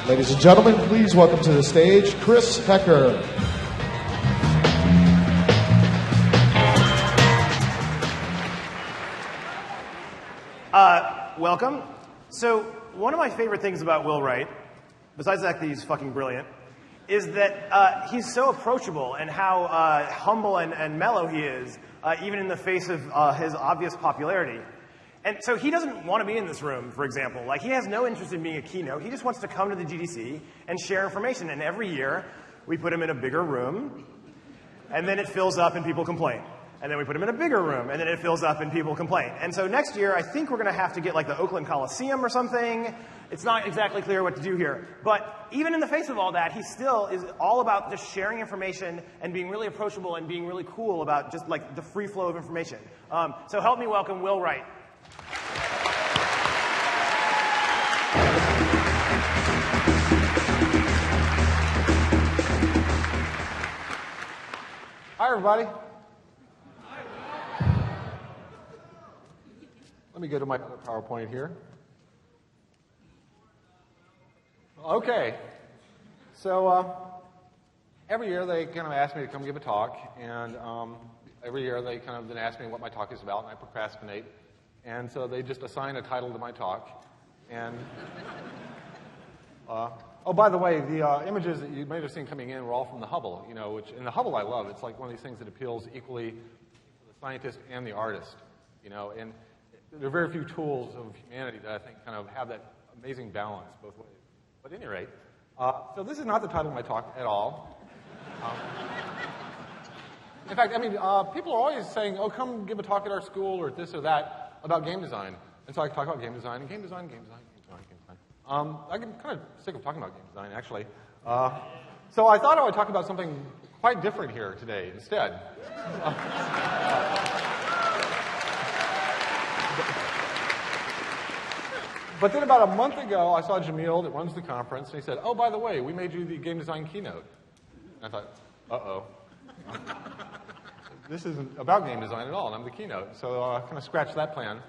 Ladies and gentlemen, please welcome to the stage Chris Hecker. Welcome. So, one of my favorite things about Will Wright, besides the fact that he's fucking brilliant, is that he's so approachable and how humble and mellow he is, even in the face of his obvious popularity. And so he doesn't want to be in this room, for example. Like, he has no interest in being a keynote. He just wants to come to the GDC and share information. And every year, we put him in a bigger room, and then it fills up and people complain. And then we put him in a bigger room, and then it fills up and people complain. And so next year, I think we're going to have to get like the Oakland Coliseum or something. It's not exactly clear what to do here. But even in the face of all that, he still is all about just sharing information and being really approachable and being really cool about just like the free flow of information. So help me welcome Will Wright. Hi, everybody. Let me go to my PowerPoint here. Okay. So every year they kind of ask me to come give a talk, and every year they kind of then ask me what my talk is about, and I procrastinate. And so they just assign a title to my talk. And oh, by the way, the images that you might have seen coming in were all from the Hubble, you know, which in the Hubble I love. It's like one of these things that appeals equally to the scientist and the artist, you know. And there are very few tools of humanity that I think kind of have that amazing balance both ways. But at any rate, so this is not the title of my talk at all. In fact, I mean, people are always saying, oh, come give a talk at our school or this or that about game design. And so I talk about game design and game design, game design, game design, game design. I'm kind of sick of talking about game design, actually. So I thought I would talk about something quite different here today instead. But then about a month ago, I saw Jamil that runs the conference, and he said, oh, by the way, we made you the game design keynote. And I thought, uh-oh. This isn't about game design at all, and I'm the keynote. So I kind of scratched that plan.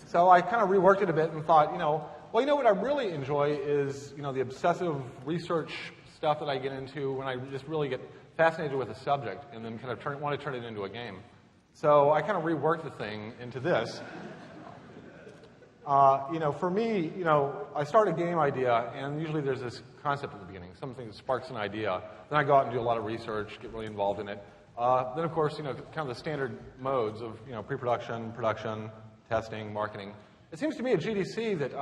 So I kind of reworked it a bit and thought, well, you know what I really enjoy is, the obsessive research stuff that I get into when I just really get fascinated with a subject and then kind of want to turn it into a game. So I kind of reworked the thing into this. For me, I start a game idea, and usually there's this concept at the beginning, something that sparks an idea. Then I go out and do a lot of research, get really involved in it. Then, of course, kind of the standard modes of, pre-production, production, testing, marketing. It seems to me at GDC that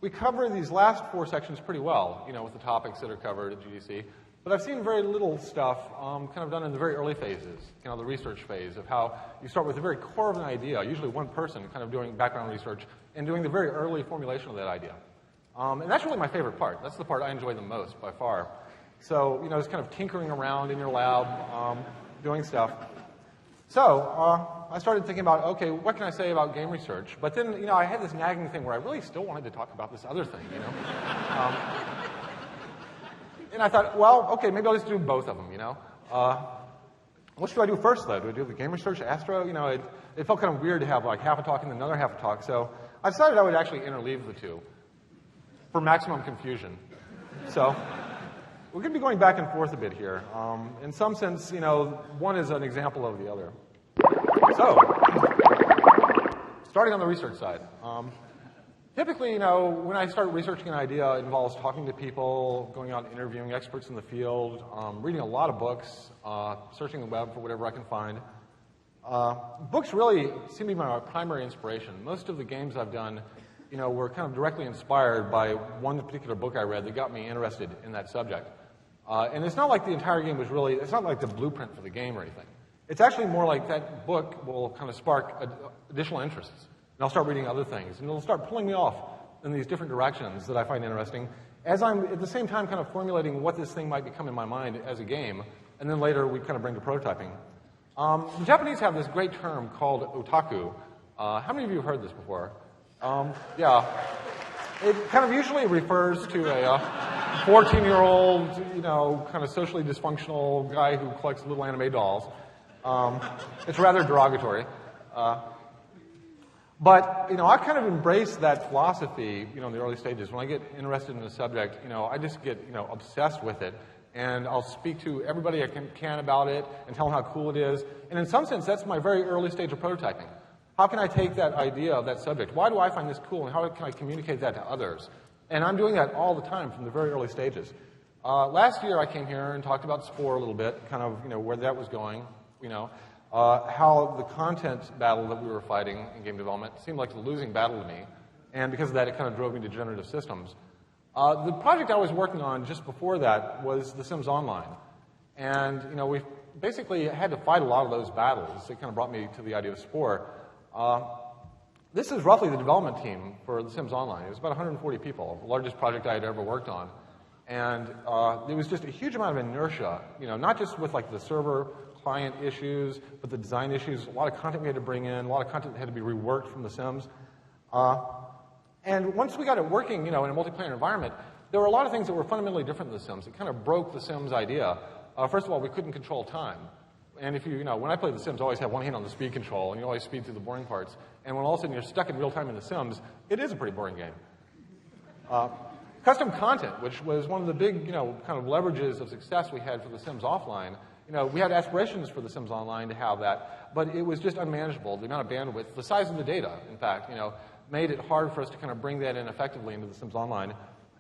we cover these last 4 sections pretty well, with the topics that are covered at GDC. But I've seen very little stuff kind of done in the very early phases, the research phase of how you start with the very core of an idea, usually one person kind of doing background research and doing the very early formulation of that idea. And that's really my favorite part. That's the part I enjoy the most by far. So, it's kind of tinkering around in your lab, doing stuff. So I started thinking about, okay, what can I say about game research? But then, I had this nagging thing where I really still wanted to talk about this other thing, And I thought, well, okay, maybe I'll just do both of them, What should I do first, though? Do I do the game research, Astro? It felt kind of weird to have like half a talk and then another half a talk. So I decided I would actually interleave the two for maximum confusion. So we're going to be going back and forth a bit here. In some sense, one is an example of the other. So starting on the research side. Typically, when I start researching an idea, it involves talking to people, going out and interviewing experts in the field, reading a lot of books, searching the web for whatever I can find. Books really seem to be my primary inspiration. Most of the games I've done, were kind of directly inspired by one particular book I read that got me interested in that subject. And it's not like the entire game was really, it's not like the blueprint for the game or anything. It's actually more like that book will kind of spark additional interests. And I'll start reading other things, and it'll start pulling me off in these different directions that I find interesting, as I'm at the same time kind of formulating what this thing might become in my mind as a game, and then later we kind of bring to prototyping. The Japanese have this great term called otaku. How many of you have heard this before? Yeah. It kind of usually refers to a 14-year-old, kind of socially dysfunctional guy who collects little anime dolls. It's rather derogatory. But, I kind of embraced that philosophy, in the early stages. When I get interested in a subject, I just get, obsessed with it. And I'll speak to everybody I can about it and tell them how cool it is. And in some sense, that's my very early stage of prototyping. How can I take that idea of that subject? Why do I find this cool, and how can I communicate that to others? And I'm doing that all the time from the very early stages. Last year, I came here and talked about Spore a little bit, kind of, where that was going, how the content battle that we were fighting in game development seemed like the losing battle to me. And because of that, it kind of drove me to generative systems. The project I was working on just before that was The Sims Online. And, we basically had to fight a lot of those battles. It kind of brought me to the idea of Spore. This is roughly the development team for The Sims Online. It was about 140 people, the largest project I had ever worked on. And there was just a huge amount of inertia, not just with like the server client issues, but the design issues. A lot of content we had to bring in, a lot of content that had to be reworked from The Sims. And once we got it working, in a multiplayer environment, there were a lot of things that were fundamentally different than The Sims. It kind of broke The Sims idea. First of all, we couldn't control time. And if when I played The Sims, I always had one hand on the speed control, and you always speed through the boring parts. And when all of a sudden you're stuck in real time in The Sims, it is a pretty boring game. Custom content, which was one of the big, kind of leverages of success we had for The Sims Offline. We had aspirations for The Sims Online to have that, but it was just unmanageable. The amount of bandwidth, the size of the data, in fact, made it hard for us to kind of bring that in effectively into The Sims Online.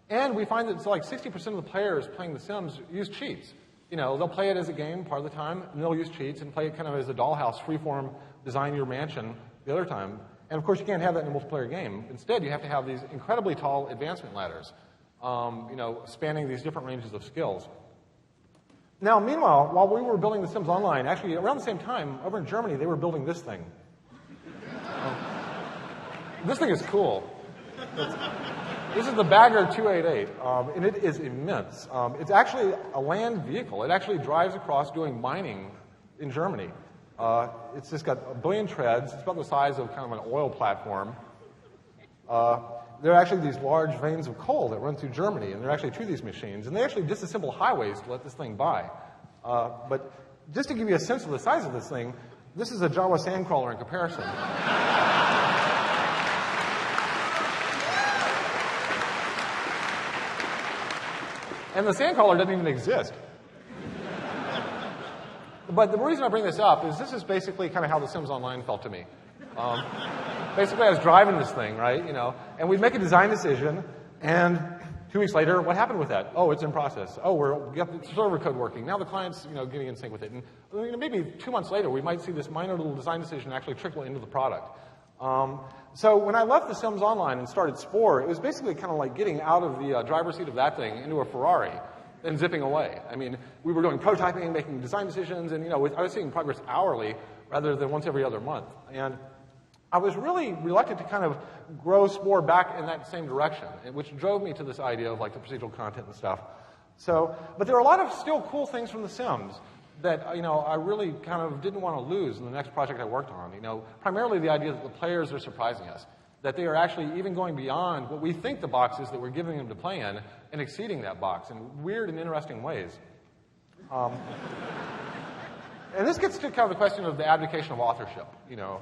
And we find that it's like 60% of the players playing The Sims use cheats. They'll play it as a game part of the time, and they'll use cheats and play it kind of as a dollhouse, freeform, design your mansion the other time. And of course, you can't have that in a multiplayer game. Instead, you have to have these incredibly tall advancement ladders, spanning these different ranges of skills. Now, meanwhile, while we were building The Sims Online, actually around the same time, over in Germany, they were building this thing. This thing is cool. This is the Bagger 288, and it is immense. It's actually a land vehicle. It actually drives across doing mining in Germany. It's just got a billion treads. It's about the size of kind of an oil platform. There are actually these large veins of coal that run through Germany, and they're actually to these machines. And they actually disassemble highways to let this thing by. But just to give you a sense of the size of this thing, this is a Java sandcrawler in comparison. And the sandcrawler doesn't even exist. But the reason I bring this up is this is basically kind of how The Sims Online felt to me. Basically, I was driving this thing, right, and we'd make a design decision, and 2 weeks later, what happened with that? Oh, it's in process. Oh, we got the server code working. Now the client's, getting in sync with it. And maybe 2 months later, we might see this minor little design decision actually trickle into the product. So when I left The Sims Online and started Spore, it was basically kind of like getting out of the driver's seat of that thing into a Ferrari and zipping away. I mean, we were doing prototyping, making design decisions, and I was seeing progress hourly rather than once every other month. And I was really reluctant to kind of grow Spore back in that same direction, which drove me to this idea of like the procedural content and stuff. But there are a lot of still cool things from The Sims that, I really kind of didn't want to lose in the next project I worked on. Primarily the idea that the players are surprising us, that they are actually even going beyond what we think the box is that we're giving them to play in and exceeding that box in weird and interesting ways. And this gets to kind of the question of the advocation of authorship,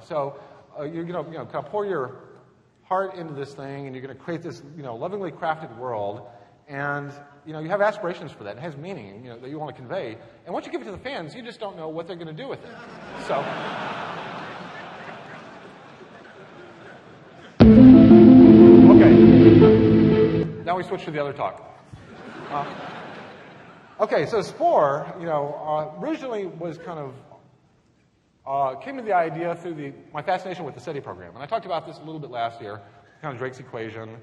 So you're going to kind of pour your heart into this thing, and you're going to create this, lovingly crafted world, and you have aspirations for that. It has meaning, that you want to convey. And once you give it to the fans, you just don't know what they're going to do with it. So, okay. Now we switch to the other talk. Okay, so Spore, originally was kind of came to the idea through my fascination with the SETI program. And I talked about this a little bit last year, kind of Drake's equation,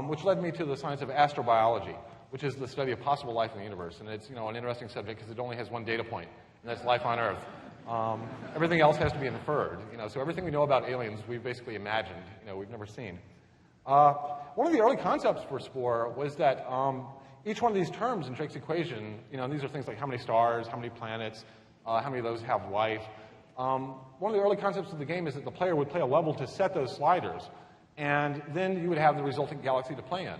which led me to the science of astrobiology, which is the study of possible life in the universe. And it's, an interesting subject because it only has one data point, and that's life on Earth. Everything else has to be inferred. So everything we know about aliens, we've basically imagined, we've never seen. One of the early concepts for Spore was that each one of these terms in Drake's equation, these are things like how many stars, how many planets, how many of those have life. One of the early concepts of the game is that the player would play a level to set those sliders, and then you would have the resulting galaxy to play in.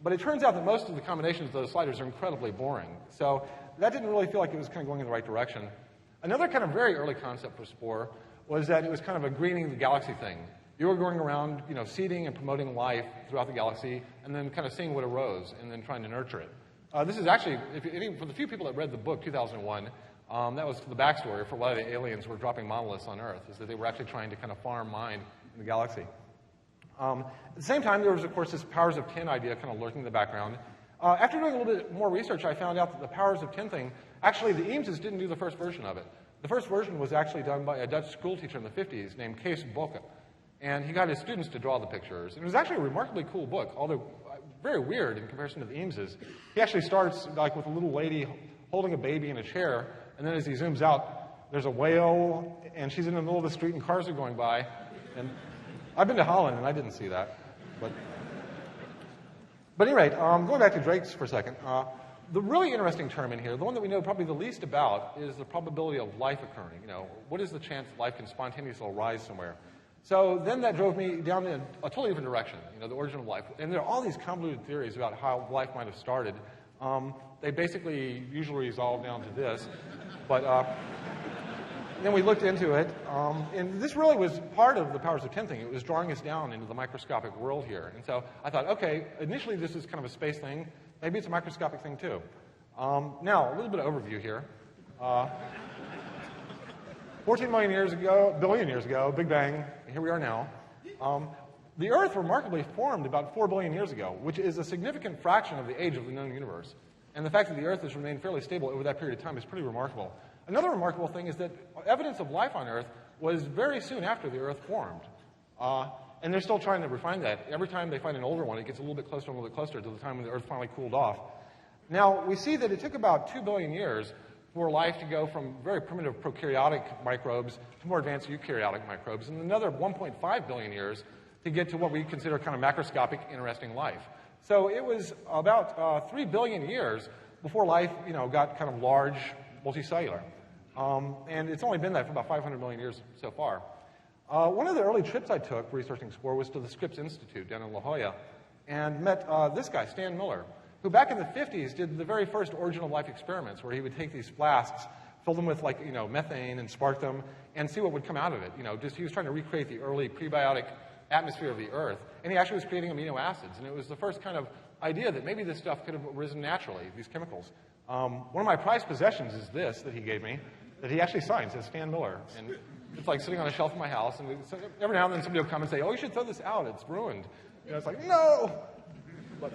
But it turns out that most of the combinations of those sliders are incredibly boring. So that didn't really feel like it was kind of going in the right direction. Another kind of very early concept for Spore was that it was kind of a greening the galaxy thing. You were going around, seeding and promoting life throughout the galaxy, and then kind of seeing what arose, and then trying to nurture it. This is actually, for the few people that read the book, 2001, that was the backstory for why the aliens were dropping monoliths on Earth, is that they were actually trying to kind of farm mind in the galaxy. At the same time, there was, of course, this powers of 10 idea kind of lurking in the background. After doing a little bit more research, I found out that the powers of 10 thing, actually, the Eameses didn't do the first version of it. The first version was actually done by a Dutch school teacher in the 50s named Kees Bokke. And he got his students to draw the pictures. And it was actually a remarkably cool book, although very weird in comparison to the Eameses. He actually starts like with a little lady holding a baby in a chair, and then as he zooms out, there's a whale, and she's in the middle of the street, and cars are going by. And I've been to Holland, and I didn't see that. But at any rate, going back to Drake's for a second, the really interesting term in here, the one that we know probably the least about, is the probability of life occurring. What is the chance that life can spontaneously arise somewhere? So then that drove me down in a totally different direction, the origin of life. And there are all these convoluted theories about how life might have started. They basically usually resolve down to this. But then we looked into it, and this really was part of the powers of 10 thing. It was drawing us down into the microscopic world here. And so I thought, okay, initially this is kind of a space thing. Maybe it's a microscopic thing too. Now, a little bit of overview here. 14 billion years ago, Big Bang, here we are now. The Earth remarkably formed about 4 billion years ago, which is a significant fraction of the age of the known universe. And the fact that the Earth has remained fairly stable over that period of time is pretty remarkable. Another remarkable thing is that evidence of life on Earth was very soon after the Earth formed. And they're still trying to refine that. Every time they find an older one, it gets a little bit closer and a little bit closer to the time when the Earth finally cooled off. Now, we see that it took about 2 billion years for life to go from very primitive prokaryotic microbes to more advanced eukaryotic microbes, and another 1.5 billion years to get to what we consider kind of macroscopic, interesting life. So it was about 3 billion years before life, got kind of large, multicellular. And it's only been that for about 500 million years so far. One of the early trips I took researching Spore was to the Scripps Institute down in La Jolla and met this guy, Stan Miller, who back in the 50s did the very first origin of life experiments where he would take these flasks, fill them with methane and spark them and see what would come out of it. He was trying to recreate the early prebiotic atmosphere of the Earth, and he actually was creating amino acids. And it was the first kind of idea that maybe this stuff could have arisen naturally, these chemicals. One of my prized possessions is this that he gave me, that he actually signed, says Stan Miller. And it's like sitting on a shelf in my house, and every now and then somebody will come and say, "Oh, you should throw this out, it's ruined." It's like, no! But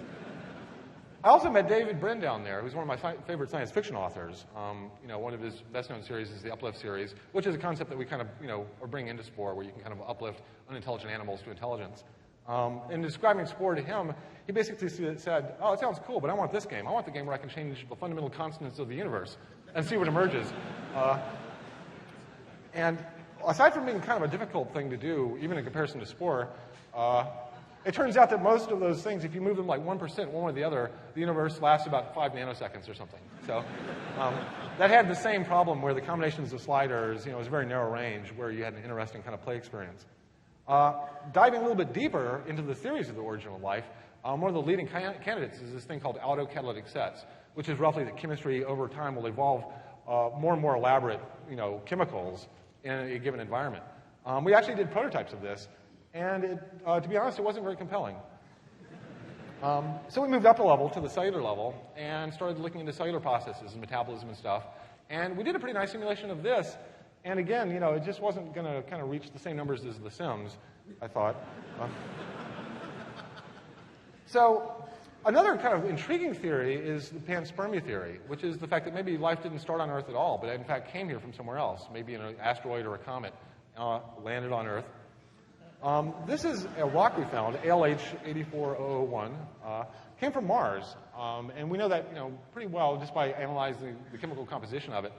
I also met David Brin down there, who's one of my favorite science fiction authors. One of his best-known series is the Uplift series, which is a concept that we kind of, are bringing into Spore, where you can kind of uplift unintelligent animals to intelligence. In describing Spore to him, he basically said, "Oh, it sounds cool, but I want this game. I want the game where I can change the fundamental constants of the universe and see what emerges." And aside from being kind of a difficult thing to do, even in comparison to Spore, it turns out that most of those things, if you move them like 1%, one way or the other, the universe lasts about 5 nanoseconds or something. So that had the same problem where the combinations of sliders, was a very narrow range where you had an interesting kind of play experience. Diving a little bit deeper into the theories of the origin of life, one of the leading candidates is this thing called autocatalytic sets, which is roughly that chemistry over time will evolve more and more elaborate, chemicals in a given environment. We actually did prototypes of this. And to be honest, it wasn't very compelling. So we moved up a level to the cellular level and started looking into cellular processes and metabolism and stuff. And we did a pretty nice simulation of this. And again, it just wasn't going to kind of reach the same numbers as The Sims, I thought. So another kind of intriguing theory is the Panspermia Theory, which is the fact that maybe life didn't start on Earth at all, but in fact came here from somewhere else, maybe an asteroid or a comet, landed on Earth. This is a rock we found, ALH 84001, came from Mars, and we know that pretty well just by analyzing the chemical composition of it.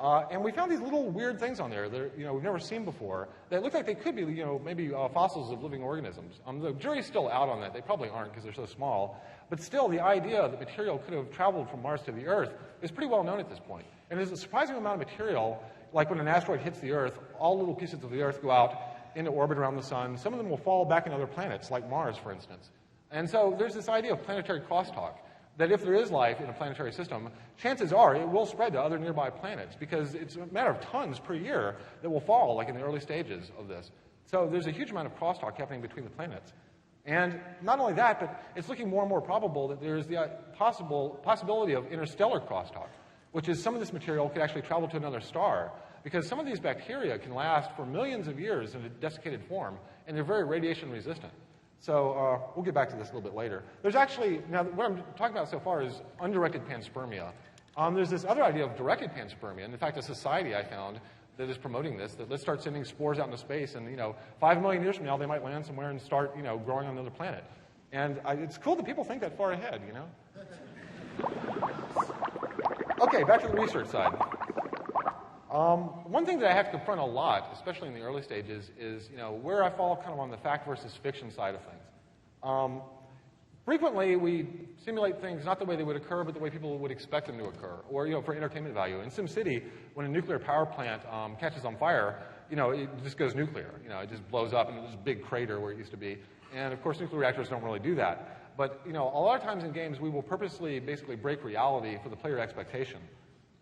And we found these little weird things on there that we've never seen before that look like they could be maybe fossils of living organisms. The jury's still out on that. They probably aren't because they're so small. But still, the idea that material could have traveled from Mars to the Earth is pretty well known at this point. And there's a surprising amount of material, like when an asteroid hits the Earth, all little pieces of the Earth go out into orbit around the sun. Some of them will fall back in other planets, like Mars, for instance. And so there's this idea of planetary crosstalk, that if there is life in a planetary system, chances are it will spread to other nearby planets, because it's a matter of tons per year that will fall, like in the early stages of this. So there's a huge amount of crosstalk happening between the planets. And not only that, but it's looking more and more probable that there's the possibility of interstellar crosstalk, which is some of this material could actually travel to another star, because some of these bacteria can last for millions of years in a desiccated form, and they're very radiation resistant. So we'll get back to this a little bit later. There's actually, now what I'm talking about so far is undirected panspermia. There's this other idea of directed panspermia, and in fact a society I found that is promoting this, that let's start sending spores out into space, and 5 million years from now they might land somewhere and start growing on another planet. And it's cool that people think that far ahead, Okay, back to the research side. One thing that I have to confront a lot, especially in the early stages, is where I fall kind of on the fact versus fiction side of things. Frequently, we simulate things not the way they would occur, but the way people would expect them to occur, or for entertainment value. In SimCity, when a nuclear power plant catches on fire, it just goes nuclear. It just blows up, and there's a big crater where it used to be. And of course, nuclear reactors don't really do that. But a lot of times in games, we will purposely basically break reality for the player expectation.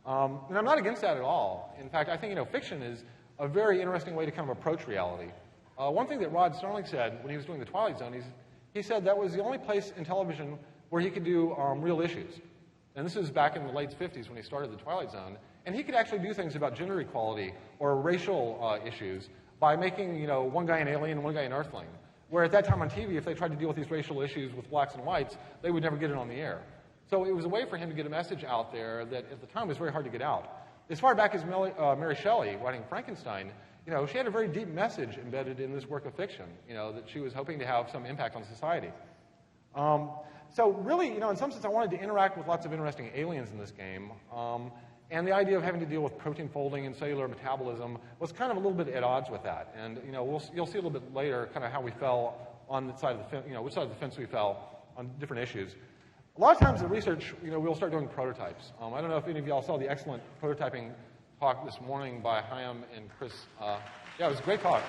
And I'm not against that at all. In fact, I think fiction is a very interesting way to kind of approach reality. One thing that Rod Serling said when he was doing The Twilight Zone, he said that was the only place in television where he could do real issues. And this was back in the late 50s when he started The Twilight Zone. And he could actually do things about gender equality or racial issues by making one guy an alien and one guy an earthling. Where at that time on TV, if they tried to deal with these racial issues with blacks and whites, they would never get it on the air. So it was a way for him to get a message out there that at the time was very hard to get out. As far back as Mary Shelley writing Frankenstein, she had a very deep message embedded in this work of fiction, that she was hoping to have some impact on society. So really, in some sense, I wanted to interact with lots of interesting aliens in this game. And the idea of having to deal with protein folding and cellular metabolism was kind of a little bit at odds with that. And you'll see a little bit later kind of how we fell on the side of the fence, which side of the fence we fell on different issues. A lot of times in research, we'll start doing prototypes. I don't know if any of y'all saw the excellent prototyping talk this morning by Chaim and Chris. Yeah, it was a great talk.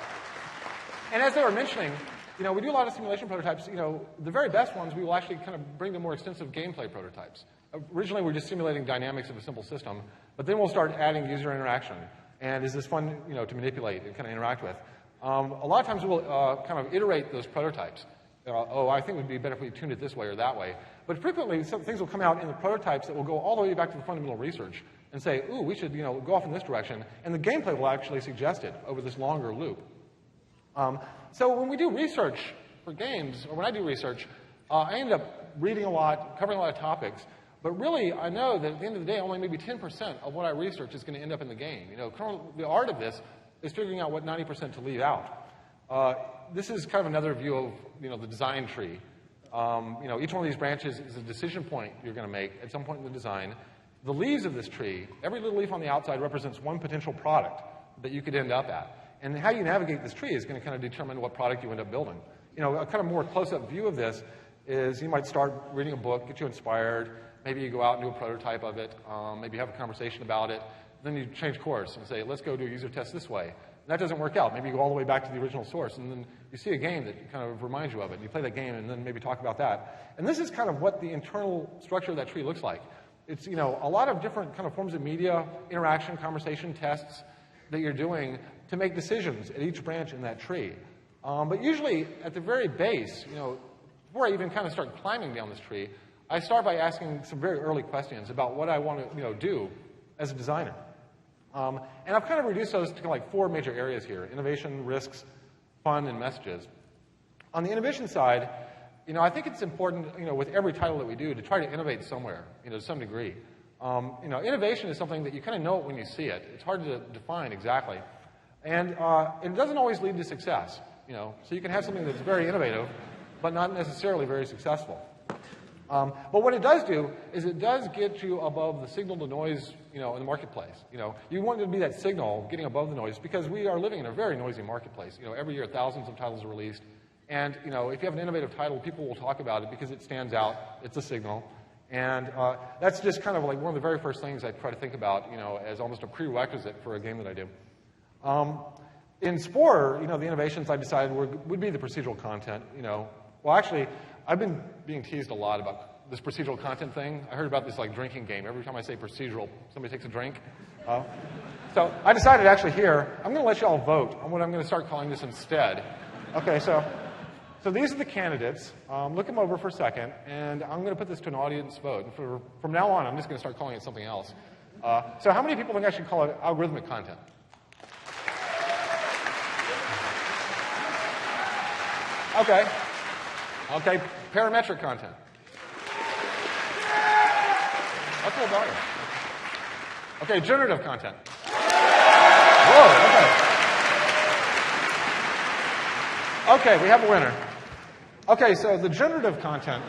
And as they were mentioning, we do a lot of simulation prototypes. The very best ones, we will actually kind of bring to more extensive gameplay prototypes. Originally, we're just simulating dynamics of a simple system, but then we'll start adding user interaction. And is this fun, to manipulate and kind of interact with? A lot of times we'll kind of iterate those prototypes. I think it would be better if we tuned it this way or that way. But frequently, some things will come out in the prototypes that will go all the way back to the fundamental research and say, ooh, we should go off in this direction. And the gameplay will actually suggest it over this longer loop. So when we do research for games, or when I do research, I end up reading a lot, covering a lot of topics. But really, I know that at the end of the day, only maybe 10% of what I research is going to end up in the game. The art of this is figuring out what 90% to leave out. This is kind of another view of the design tree. Each one of these branches is a decision point you're going to make at some point in the design. The leaves of this tree, every little leaf on the outside represents one potential product that you could end up at. And how you navigate this tree is going to kind of determine what product you end up building. A kind of more close-up view of this is you might start reading a book, get you inspired. Maybe you go out and do a prototype of it. Maybe you have a conversation about it. Then you change course and say, let's go do a user test this way. And that doesn't work out. Maybe you go all the way back to the original source, and then you see a game that kind of reminds you of it. And you play that game, and then maybe talk about that. And this is kind of what the internal structure of that tree looks like. It's a lot of different kind of forms of media, interaction, conversation, tests that you're doing to make decisions at each branch in that tree. But usually, at the very base, before I even kind of start climbing down this tree, I start by asking some very early questions about what I want to do as a designer. And I've kind of reduced those to kind of like 4 major areas here: innovation, risks, fun, and messages. On the innovation side, I think it's important, with every title that we do, to try to innovate somewhere, to some degree. Innovation is something that you kind of know it when you see it. It's hard to define exactly. And it doesn't always lead to success, So you can have something that's very innovative, but not necessarily very successful. But what it does do is it does get you above the signal to noise, in the marketplace. You want it to be that signal getting above the noise, because we are living in a very noisy marketplace. Every year thousands of titles are released. And, if you have an innovative title, people will talk about it because it stands out. It's a signal. And that's just kind of like one of the very first things I try to think about, as almost a prerequisite for a game that I do. In Spore, the innovations I decided would be the procedural content, Well, actually, I've been being teased a lot about this procedural content thing. I heard about this, drinking game. Every time I say procedural, somebody takes a drink. So I decided actually here, I'm going to let you all vote on what I'm going to start calling this instead. Okay, so these are the candidates. Look them over for a second, and I'm going to put this to an audience vote. And from now on, I'm just going to start calling it something else. So how many people think I should call it algorithmic content? Okay. Okay, parametric content. That's a little better. Okay, generative content. Whoa, okay. Okay, we have a winner. Okay, so the generative content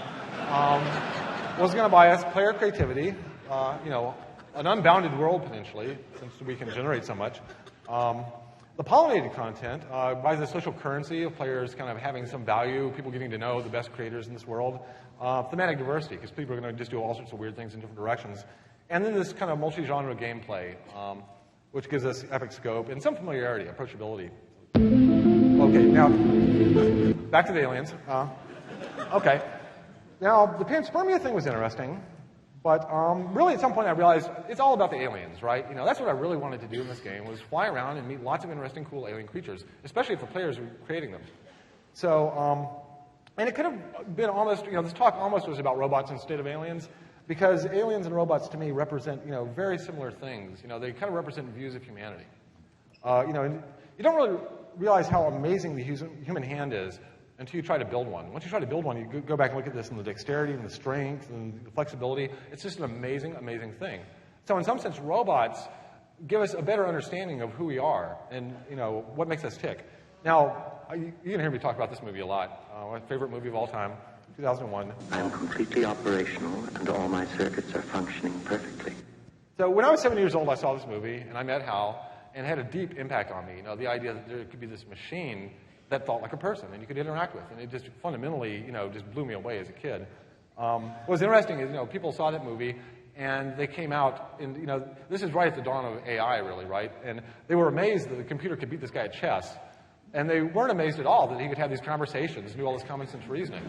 was going to buy us player creativity, an unbounded world potentially, since we can generate so much. The pollinated content buys the social currency of players kind of having some value, people getting to know the best creators in this world. Thematic diversity, because people are going to just do all sorts of weird things in different directions. And then this kind of multi-genre gameplay, which gives us epic scope and some familiarity, approachability. Okay, now, back to the aliens. Okay. Now, the panspermia thing was interesting, but really at some point I realized it's all about the aliens, right? That's what I really wanted to do in this game, was fly around and meet lots of interesting, cool alien creatures, especially if the players were creating them. So, and it could have been almost, this talk almost was about robots instead of aliens, because aliens and robots to me represent, very similar things. They kind of represent views of humanity. And you don't really realize how amazing the human hand is until you try to build one. Once you try to build one, you go back and look at this and the dexterity and the strength and the flexibility. It's just an amazing, amazing thing. So in some sense, robots give us a better understanding of who we are and, what makes us tick. Now, you can hear me talk about this movie a lot. My favorite movie of all time, 2001. I'm completely operational, and all my circuits are functioning perfectly. So when I was 7 years old, I saw this movie, and I met Hal, and it had a deep impact on me. The idea that there could be this machine that thought like a person, and you could interact with, and it just fundamentally, just blew me away as a kid. What was interesting is, people saw that movie, and they came out, and, this is right at the dawn of AI, really, right? And they were amazed that the computer could beat this guy at chess. And they weren't amazed at all that he could have these conversations, knew all this common sense reasoning.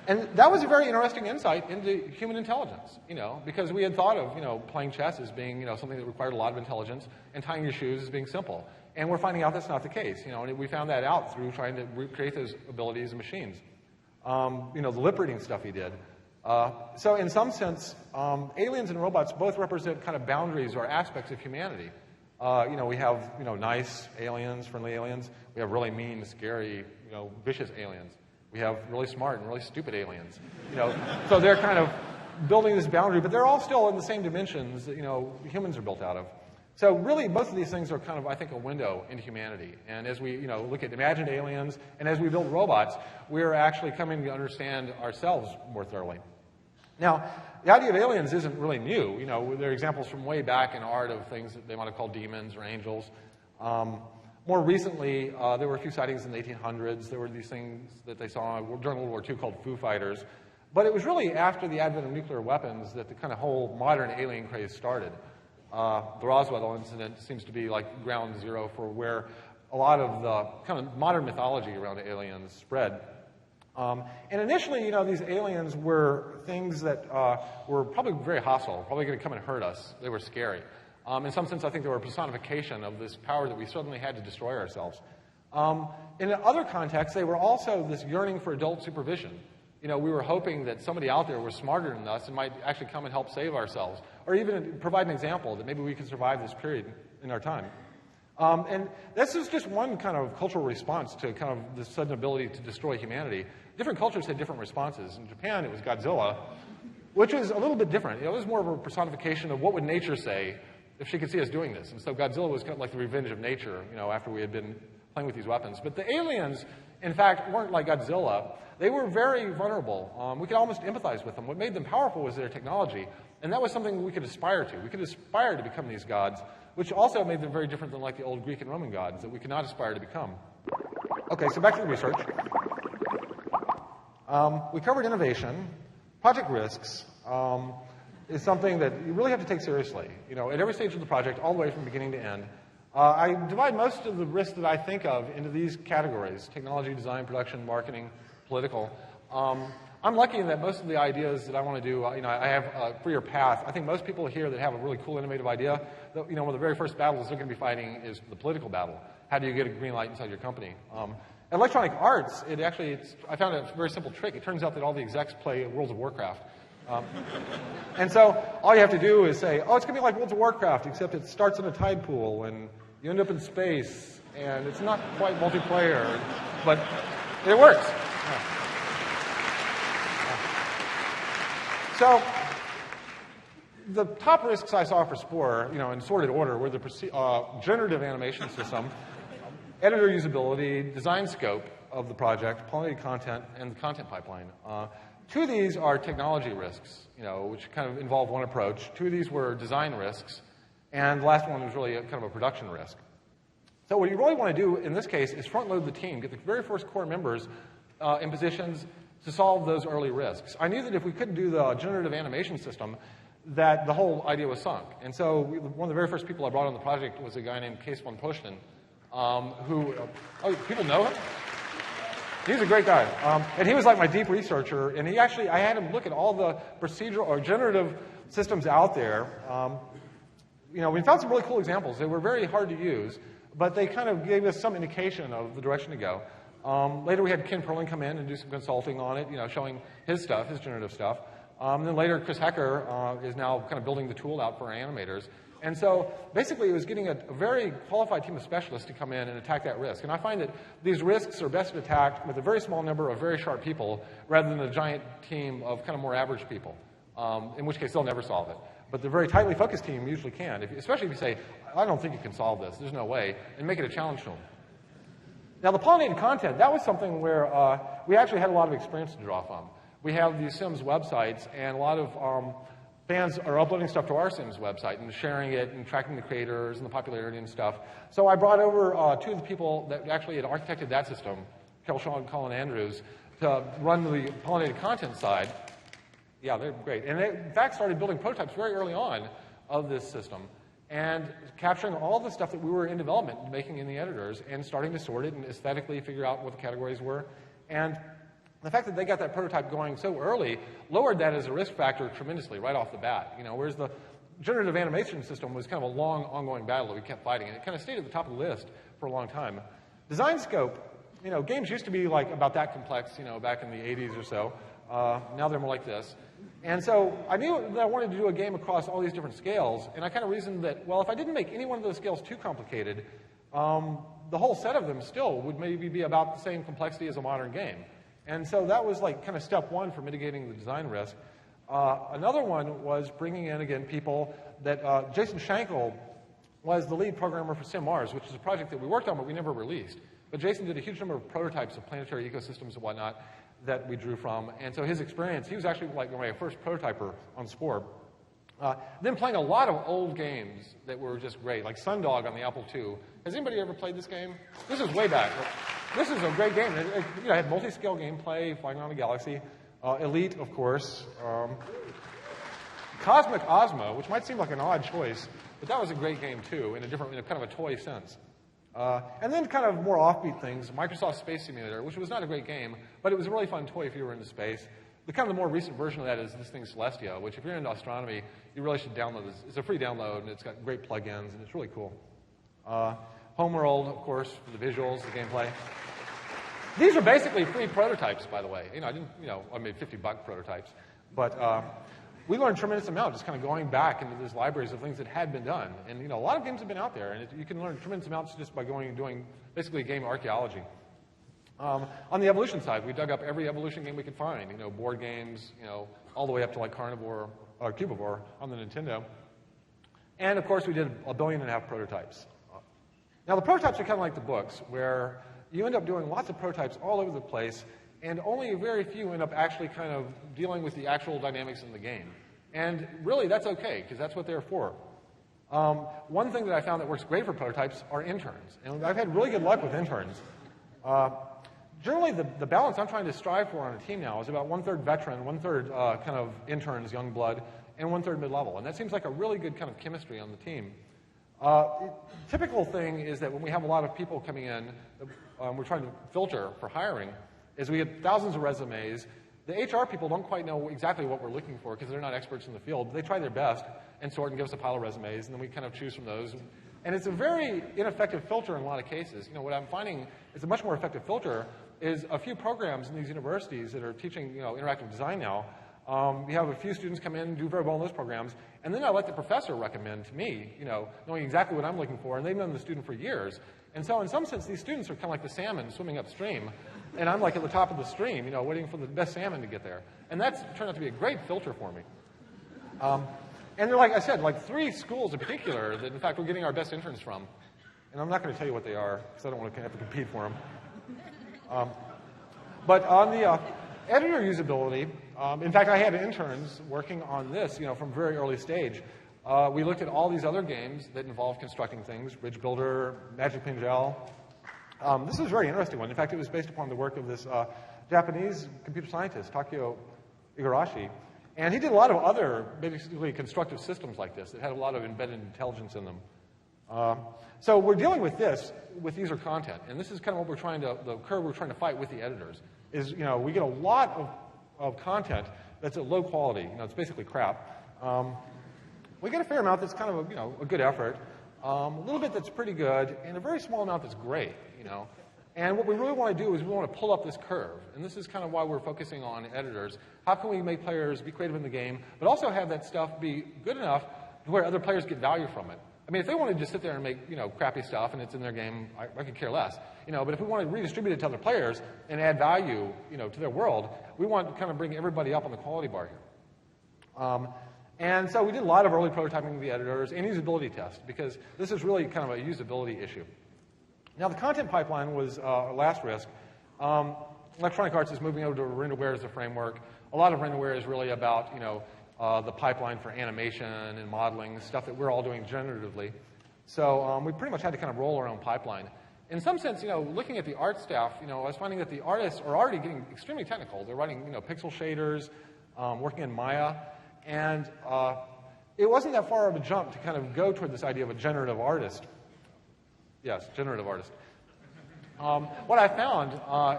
And that was a very interesting insight into human intelligence, because we had thought of, playing chess as being, something that required a lot of intelligence, and tying your shoes as being simple. And we're finding out that's not the case, and we found that out through trying to recreate those abilities in machines. The lip reading stuff he did. So in some sense, aliens and robots both represent kind of boundaries or aspects of humanity. We have, nice aliens, friendly aliens. We have really mean, scary, vicious aliens. We have really smart and really stupid aliens. So they're kind of building this boundary, but they're all still in the same dimensions that, humans are built out of. So really, both of these things are kind of, I think, a window into humanity. And as we, look at imagined aliens, and as we build robots, we're actually coming to understand ourselves more thoroughly. Now, the idea of aliens isn't really new. There are examples from way back in art of things that they might have called demons or angels. More recently, there were a few sightings in the 1800s. There were these things that they saw during World War II called Foo Fighters. But it was really after the advent of nuclear weapons that the kind of whole modern alien craze started. The Roswell incident seems to be like ground zero for where a lot of the kind of modern mythology around aliens spread. And initially, these aliens were things that were probably very hostile, probably going to come and hurt us. They were scary. In some sense, I think they were a personification of this power that we suddenly had to destroy ourselves. In other contexts, they were also this yearning for adult supervision. We were hoping that somebody out there was smarter than us and might actually come and help save ourselves, or even provide an example that maybe we could survive this period in our time. And this is just one kind of cultural response to kind of the sudden ability to destroy humanity. Different cultures had different responses. In Japan, it was Godzilla, which was a little bit different. It was more of a personification of what would nature say if she could see us doing this. And so Godzilla was kind of like the revenge of nature, after we had been playing with these weapons. But the aliens, in fact, weren't like Godzilla. They were very vulnerable. We could almost empathize with them. What made them powerful was their technology, and that was something we could aspire to. We could aspire to become these gods, which also made them very different than like the old Greek and Roman gods that we could not aspire to become. Okay, so back to the research. We covered innovation. Project risks is something that you really have to take seriously. At every stage of the project, all the way from beginning to end. I divide most of the risks that I think of into these categories: technology, design, production, marketing, political. I'm lucky in that most of the ideas that I want to do, I have a career path. I think most people here that have a really cool, innovative idea, one of the very first battles they're going to be fighting is the political battle. How do you get a green light inside your company? Electronic arts, I found a very simple trick. It turns out that all the execs play World of Warcraft. And so all you have to do is say, oh, it's going to be like World of Warcraft, except it starts in a tide pool, and you end up in space, and it's not quite multiplayer, but it works. So the top risks I saw for Scherr, in sorted order, were the generative animation system, editor usability, design scope of the project, pollinated content, and the content pipeline. Two of these are technology risks, which kind of involve one approach. Two of these were design risks, and the last one was really kind of a production risk. So what you really want to do in this case is front load the team, get the very first core members in positions to solve those early risks. I knew that if we couldn't do the generative animation system, that the whole idea was sunk. And so one of the very first people I brought on the project was a guy named Kees van Pushten, who, people know him? He's a great guy. And he was like my deep researcher, and I had him look at all the procedural or generative systems out there. We found some really cool examples. They were very hard to use, but they kind of gave us some indication of the direction to go. Later, we had Ken Perlin come in and do some consulting on it, showing his stuff, his generative stuff. Then later, Chris Hecker is now kind of building the tool out for our animators. And so basically, it was getting a very qualified team of specialists to come in and attack that risk. And I find that these risks are best attacked with a very small number of very sharp people rather than a giant team of kind of more average people, in which case they'll never solve it. But the very tightly focused team usually can, especially if you say, I don't think you can solve this, there's no way, and make it a challenge to them. Now, the pollinated content, that was something where we actually had a lot of experience to draw from. We have these Sims websites, and a lot of fans are uploading stuff to our Sims website and sharing it and tracking the creators and the popularity and stuff. So I brought over two of the people that actually had architected that system, Kelshaw and Colin Andrews, to run the pollinated content side. Yeah, they're great. And they, in fact, started building prototypes very early on of this system and capturing all the stuff that we were in development, making in the editors, and starting to sort it and aesthetically figure out what the categories were. And the fact that they got that prototype going so early lowered that as a risk factor tremendously right off the bat. Whereas the generative animation system was kind of a long, ongoing battle that we kept fighting, and it kind of stayed at the top of the list for a long time. Design scope, games used to be like about that complex, back in the 80s or so. Now they're more like this. And so I knew that I wanted to do a game across all these different scales, and I kind of reasoned that, well, if I didn't make any one of those scales too complicated, the whole set of them still would maybe be about the same complexity as a modern game. And so that was like kind of step one for mitigating the design risk. Another one was bringing in, again, people that Jason Schenkel was the lead programmer for SimMars, which is a project that we worked on but we never released. But Jason did a huge number of prototypes of planetary ecosystems and whatnot that we drew from. And so his experience, he was actually like my first prototyper on Spore. Then playing a lot of old games that were just great, like Sundog on the Apple II. Has anybody ever played this game? This is way back. This is a great game. It had multi-scale gameplay, flying around the galaxy. Elite, of course. Cosmic Ozma, which might seem like an odd choice, but that was a great game too, in a kind of a toy sense. And then kind of more offbeat things, Microsoft Space Simulator, which was not a great game, but it was a really fun toy if you were into space. The kind of the more recent version of that is this thing Celestia, which if you're into astronomy, you really should download this. It's a free download, and it's got great plugins, and it's really cool. Homeworld, of course, for the visuals, the gameplay. These are basically free prototypes, by the way. I made $50 prototypes. But we learned a tremendous amount just kind of going back into these libraries of things that had been done. And, a lot of games have been out there, and you can learn tremendous amounts just by going and doing basically game archaeology. On the evolution side, we dug up every evolution game we could find, board games, all the way up to like Carnivore or Cubivore on the Nintendo. And, of course, we did 1.5 billion prototypes. Now, the prototypes are kind of like the books, where you end up doing lots of prototypes all over the place, and only very few end up actually kind of dealing with the actual dynamics in the game. And really, that's okay, because that's what they're for. One thing that I found that works great for prototypes are interns. And I've had really good luck with interns. Generally, the balance I'm trying to strive for on a team now is about 1/3 veteran, 1/3 kind of interns, young blood, and 1/3 mid-level. And that seems like a really good kind of chemistry on the team. Typical thing is that when we have a lot of people coming in, we're trying to filter for hiring, is we get thousands of resumes, The HR people don't quite know exactly what we're looking for because they're not experts in the field. They try their best and sort and give us a pile of resumes, and then we kind of choose from those. And it's a very ineffective filter in a lot of cases. What I'm finding is a much more effective filter is a few programs in these universities that are teaching, interactive design now. You have a few students come in, do very well in those programs, and then I let the professor recommend to me, knowing exactly what I'm looking for, and they've known the student for years. And so in some sense, these students are kind of like the salmon swimming upstream, and I'm like at the top of the stream, waiting for the best salmon to get there. And that's turned out to be a great filter for me. And they're, like I said, like 3 schools in particular that, in fact, we're getting our best interns from. And I'm not going to tell you what they are because I don't want to have to compete for them. But on the editor usability, in fact, I had interns working on this, from very early stage. We looked at all these other games that involve constructing things, Bridge Builder, Magic Pinjal. This was a very interesting one. In fact, it was based upon the work of this Japanese computer scientist, Takeo Igarashi. And he did a lot of other, basically, constructive systems like this that had a lot of embedded intelligence in them. So we're dealing with this, with user content. And this is kind of what the curve we're trying to fight with the editors, is, we get a lot of content that's at low quality. It's basically crap. We get a fair amount that's kind of a good effort, a little bit that's pretty good, and a very small amount that's great, And what we really want to do is we want to pull up this curve. And this is kind of why we're focusing on editors. How can we make players be creative in the game, but also have that stuff be good enough to where other players get value from it? I mean, if they want to just sit there and make, crappy stuff and it's in their game, I could care less. But if we want to redistribute it to other players and add value, to their world, we want to kind of bring everybody up on the quality bar here. And so we did a lot of early prototyping with the editors and usability tests because this is really kind of a usability issue. Now, the content pipeline was our last risk. Electronic Arts is moving over to renderware as a framework. A lot of renderware is really about, the pipeline for animation and modeling, stuff that we're all doing generatively. So we pretty much had to kind of roll our own pipeline. In some sense, looking at the art staff, I was finding that the artists are already getting extremely technical. They're writing, pixel shaders, working in Maya. And it wasn't that far of a jump to kind of go toward this idea of a generative artist. Yes, generative artist. What I found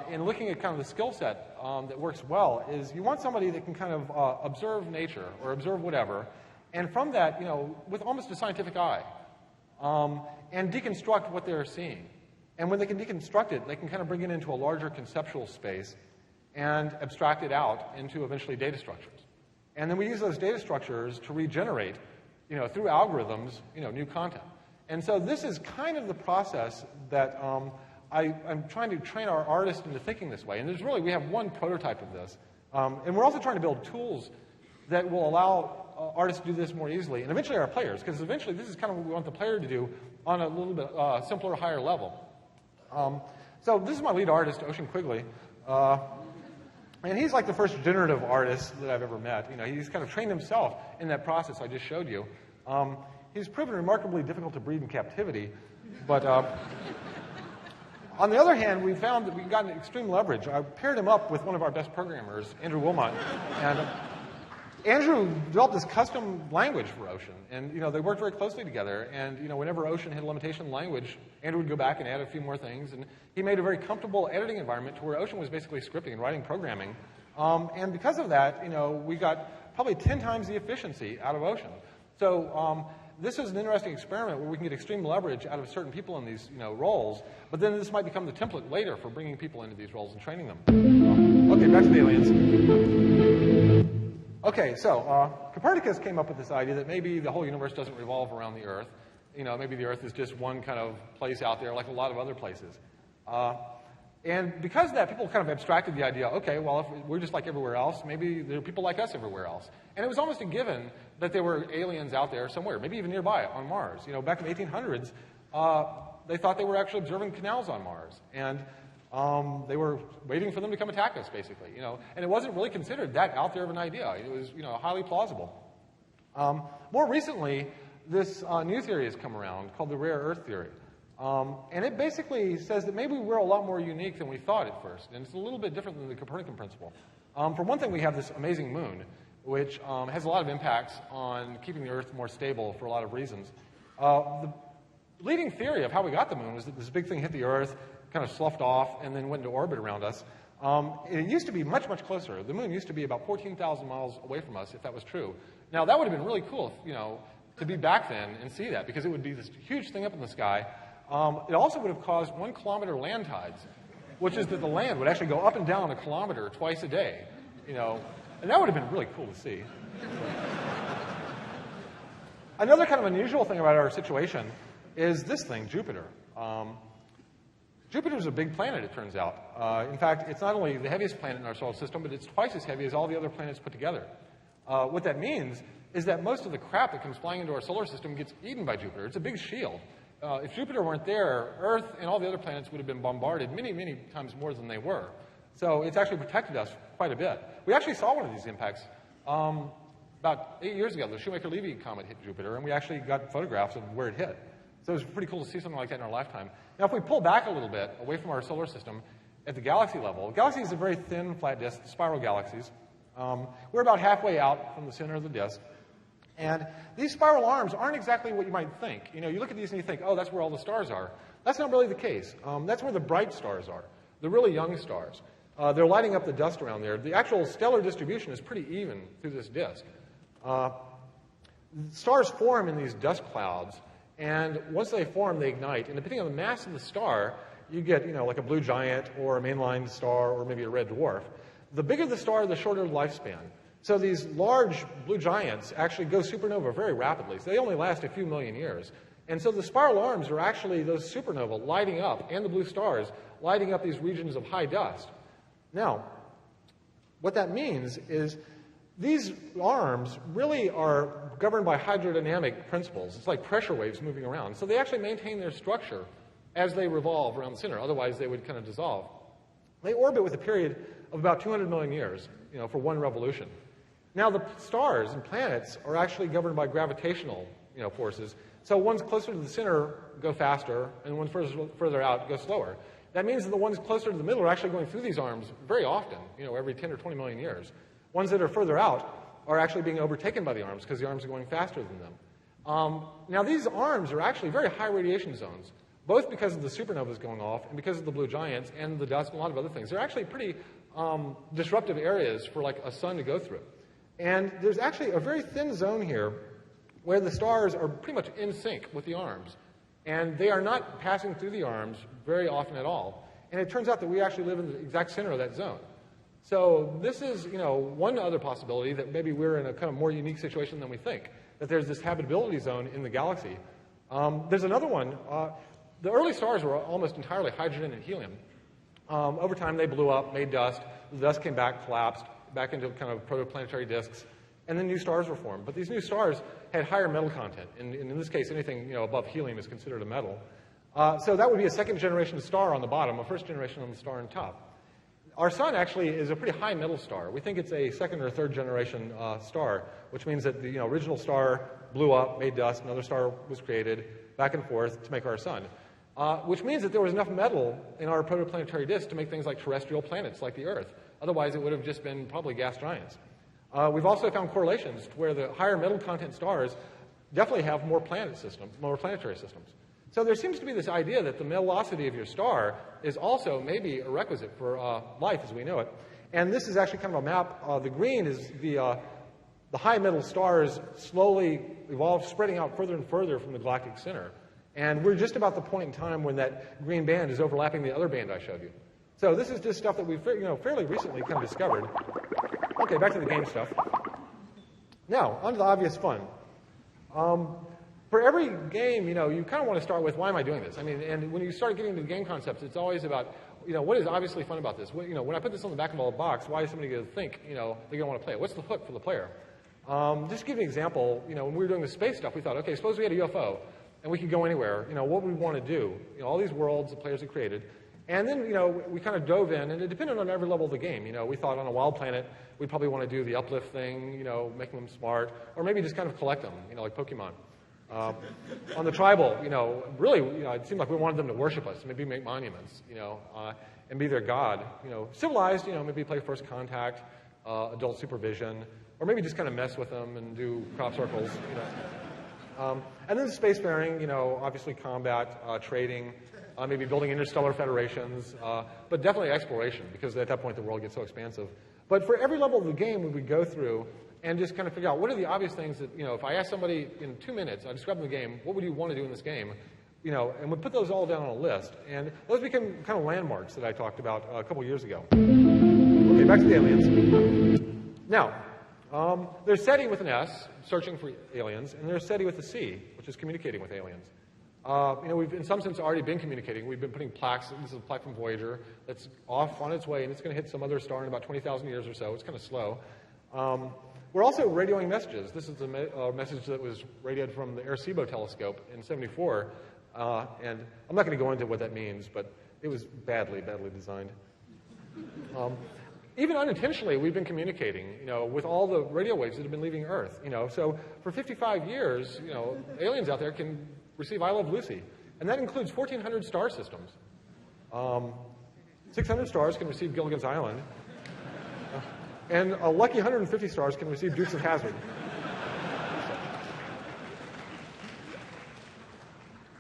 in looking at kind of the skill set that works well is you want somebody that can kind of observe nature or observe whatever, and from that, with almost a scientific eye, and deconstruct what they're seeing. And when they can deconstruct it, they can kind of bring it into a larger conceptual space and abstract it out into eventually data structures. And then we use those data structures to regenerate, through algorithms, new content. And so this is kind of the process that I'm trying to train our artists into thinking this way. And we have one prototype of this. And we're also trying to build tools that will allow artists to do this more easily, and eventually our players, because eventually this is kind of what we want the player to do on a little bit simpler, higher level. So this is my lead artist, Ocean Quigley. And he's like the first generative artist that I've ever met. He's kind of trained himself in that process I just showed you. He's proven remarkably difficult to breed in captivity, but on the other hand, we found that we've gotten extreme leverage. I paired him up with one of our best programmers, Andrew Wilmot, and Andrew developed this custom language for Ocean, and they worked very closely together. And whenever Ocean had a limitation in language, Andrew would go back and add a few more things, and he made a very comfortable editing environment to where Ocean was basically scripting and writing programming. And because of that, we got probably 10 times the efficiency out of Ocean. So this is an interesting experiment where we can get extreme leverage out of certain people in these roles, but then this might become the template later for bringing people into these roles and training them. Okay, back to the aliens. Okay, so Copernicus came up with this idea that maybe the whole universe doesn't revolve around the Earth. Maybe the Earth is just one kind of place out there like a lot of other places. And because of that, people kind of abstracted the idea, okay, well, if we're just like everywhere else, maybe there are people like us everywhere else. And it was almost a given that there were aliens out there somewhere, maybe even nearby on Mars. Back in the 1800s, they thought they were actually observing canals on Mars. And they were waiting for them to come attack us, basically. And it wasn't really considered that out there of an idea. It was, highly plausible. More recently, this new theory has come around called the rare Earth theory. And it basically says that maybe we're a lot more unique than we thought at first. And it's a little bit different than the Copernican principle. For one thing, we have this amazing moon, which has a lot of impacts on keeping the Earth more stable for a lot of reasons. The leading theory of how we got the moon was that this big thing hit the Earth, kind of sloughed off, and then went into orbit around us. It used to be much, much closer. The moon used to be about 14,000 miles away from us, if that was true. Now, that would have been really cool, to be back then and see that, because it would be this huge thing up in the sky. It also would have caused 1 kilometer land tides, which is that the land would actually go up and down a kilometer twice a day, and that would have been really cool to see. Another kind of unusual thing about our situation is this thing, Jupiter. Jupiter's a big planet, it turns out. In fact, it's not only the heaviest planet in our solar system, but it's twice as heavy as all the other planets put together. What that means is that most of the crap that comes flying into our solar system gets eaten by Jupiter. It's a big shield. If Jupiter weren't there, Earth and all the other planets would have been bombarded many, many times more than they were. So it's actually protected us quite a bit. We actually saw one of these impacts about 8 years ago. The Shoemaker-Levy comet hit Jupiter, and we actually got photographs of where it hit. So it was pretty cool to see something like that in our lifetime. Now, if we pull back a little bit away from our solar system at the galaxy level, galaxies are very thin, flat disks, spiral galaxies. We're about halfway out from the center of the disk. And these spiral arms aren't exactly what you might think. You look at these and you think, oh, that's where all the stars are. That's not really the case. That's where the bright stars are, the really young stars. They're lighting up the dust around there. The actual stellar distribution is pretty even through this disk. Stars form in these dust clouds, and once they form, they ignite. And depending on the mass of the star, you get, like a blue giant or a mainline star or maybe a red dwarf. The bigger the star, the shorter the lifespan. So these large blue giants actually go supernova very rapidly. So they only last a few million years. And so the spiral arms are actually those supernova lighting up, and the blue stars lighting up these regions of high dust. Now, what that means is these arms really are governed by hydrodynamic principles. It's like pressure waves moving around. So they actually maintain their structure as they revolve around the center. Otherwise, they would kind of dissolve. They orbit with a period of about 200 million years, for one revolution. Now, the stars and planets are actually governed by gravitational, forces. So ones closer to the center go faster, and ones further out go slower. That means that the ones closer to the middle are actually going through these arms very often, every 10 or 20 million years. Ones that are further out are actually being overtaken by the arms because the arms are going faster than them. Now, these arms are actually very high radiation zones, both because of the supernovas going off and because of the blue giants and the dust and a lot of other things. They're actually pretty disruptive areas for like a sun to go through. And there's actually a very thin zone here where the stars are pretty much in sync with the arms. And they are not passing through the arms very often at all. And it turns out that we actually live in the exact center of that zone. So this is, one other possibility that maybe we're in a kind of more unique situation than we think, that there's this habitability zone in the galaxy. There's another one. The early stars were almost entirely hydrogen and helium. Over time, they blew up, made dust. The dust came back, collapsed, back into kind of protoplanetary disks, and then new stars were formed. But these new stars had higher metal content. And in this case, anything above helium is considered a metal. So that would be a second-generation star on the bottom, a first-generation on the star on top. Our sun actually is a pretty high metal star. We think it's a second or third-generation star, which means that the original star blew up, made dust, another star was created, back and forth to make our sun. Which means that there was enough metal in our protoplanetary disk to make things like terrestrial planets like the Earth. Otherwise, it would have just been probably gas giants. We've also found correlations to where the higher metal content stars definitely have more planetary systems. So there seems to be this idea that the metallosity of your star is also maybe a requisite for life as we know it. And this is actually kind of a map. The green is the high metal stars slowly evolve, spreading out further and further from the galactic center. And we're just about the point in time when that green band is overlapping the other band I showed you. So this is just stuff that we've fairly recently kind of discovered. Okay, back to the game stuff. Now, on to the obvious fun. For every game, you kind of want to start with, why am I doing this? I mean, and when you start getting into the game concepts, it's always about, what is obviously fun about this? When I put this on the back of a box, why is somebody going to think, they're going to want to play it? What's the hook for the player? Just to give you an example, when we were doing the space stuff, we thought, okay, suppose we had a UFO, and we could go anywhere. What would we want to do? all these worlds the players have created. And then, we kind of dove in, and it depended on every level of the game. We thought on a wild planet, we'd probably want to do the uplift thing, making them smart, or maybe just kind of collect them, like Pokemon. On the tribal, really, it seemed like we wanted them to worship us, maybe make monuments, and be their god. Civilized, maybe play First Contact, adult supervision, or maybe just kind of mess with them and do crop circles, And then spacefaring, obviously combat, trading, maybe building interstellar federations, but definitely exploration, because at that point the world gets so expansive. But for every level of the game, we would go through and just kind of figure out what are the obvious things that, if I ask somebody in 2 minutes, I describe the game, what would you want to do in this game? And we put those all down on a list. And those became kind of landmarks that I talked about a couple years ago. Okay, back to the aliens. Now, there's SETI with an S, searching for aliens, and there's SETI with a C, which is communicating with aliens. We've in some sense already been communicating. We've been putting plaques. This is a plaque from Voyager that's off on its way, and it's going to hit some other star in about 20,000 years or so. It's kind of slow. We're also radioing messages. This is a message that was radioed from the Arecibo telescope in '74, and I'm not going to go into what that means, but it was badly, badly designed. Even unintentionally, we've been communicating, with all the radio waves that have been leaving Earth. So for 55 years, aliens out there can receive I Love Lucy, and that includes 1,400 star systems. 600 stars can receive Gilligan's Island, and a lucky 150 stars can receive Dukes of Hazzard.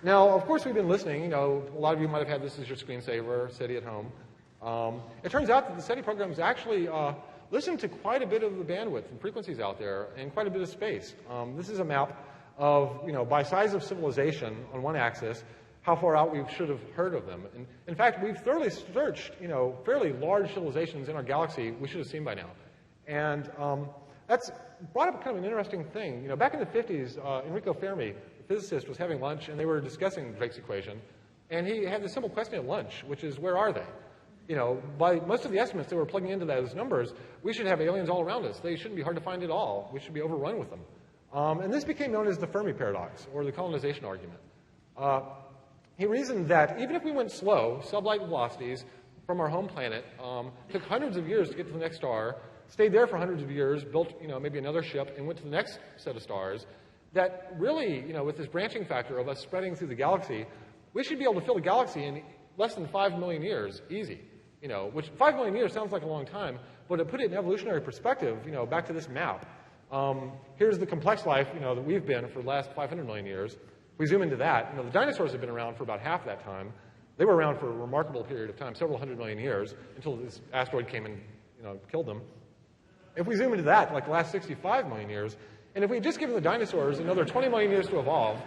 Now, of course, we've been listening. A lot of you might have had this as your screensaver, SETI at home. It turns out that the SETI programs actually listen to quite a bit of the bandwidth and frequencies out there and quite a bit of space. This is a map of, by size of civilization on one axis, how far out we should have heard of them. And in fact, we've thoroughly searched, fairly large civilizations in our galaxy we should have seen by now. And that's brought up kind of an interesting thing. Back in the 50s, Enrico Fermi, the physicist, was having lunch, and they were discussing Drake's equation. And he had this simple question at lunch, which is, where are they? By most of the estimates that were plugging into those numbers, we should have aliens all around us. They shouldn't be hard to find at all. We should be overrun with them. And this became known as the Fermi paradox, or the colonization argument. He reasoned that even if we went slow, sublight velocities from our home planet, took hundreds of years to get to the next star, stayed there for hundreds of years, built maybe another ship, and went to the next set of stars, that really, with this branching factor of us spreading through the galaxy, we should be able to fill the galaxy in less than 5 million years, easy. Which 5 million years sounds like a long time, but to put it in evolutionary perspective, back to this map, here's the complex life, that we've been for the last 500 million years. We zoom into that. The dinosaurs have been around for about half that time. They were around for a remarkable period of time, several hundred million years, until this asteroid came and killed them. If we zoom into that, like the last 65 million years, and if we had just given the dinosaurs another 20 million years to evolve,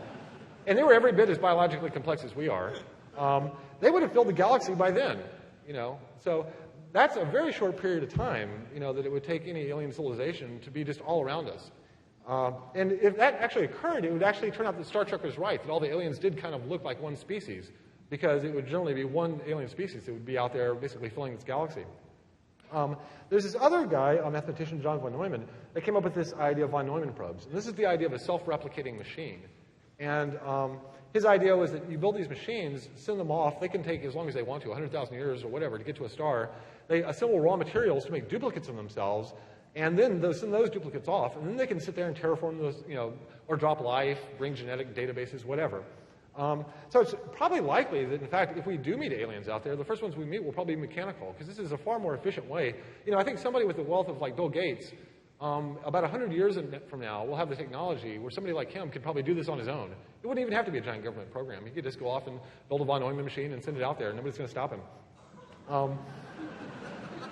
and they were every bit as biologically complex as we are, they would have filled the galaxy by then. So that's a very short period of time, that it would take any alien civilization to be just all around us. And if that actually occurred, it would actually turn out that Star Trek was right, that all the aliens did kind of look like one species, because it would generally be one alien species that would be out there basically filling this galaxy. There's this other guy, a mathematician, John von Neumann, that came up with this idea of von Neumann probes. And this is the idea of a self-replicating machine. And his idea was that you build these machines, send them off. They can take as long as they want to, 100,000 years or whatever, to get to a star. They assemble raw materials to make duplicates of themselves, and then they'll send those duplicates off, and then they can sit there and terraform those, or drop life, bring genetic databases, whatever. So it's probably likely that, in fact, if we do meet aliens out there, the first ones we meet will probably be mechanical, because this is a far more efficient way. I think somebody with the wealth of, like, Bill Gates, about 100 years from now, we'll have the technology where somebody like him could probably do this on his own. It wouldn't even have to be a giant government program. He could just go off and build a von Neumann machine and send it out there, and nobody's going to stop him.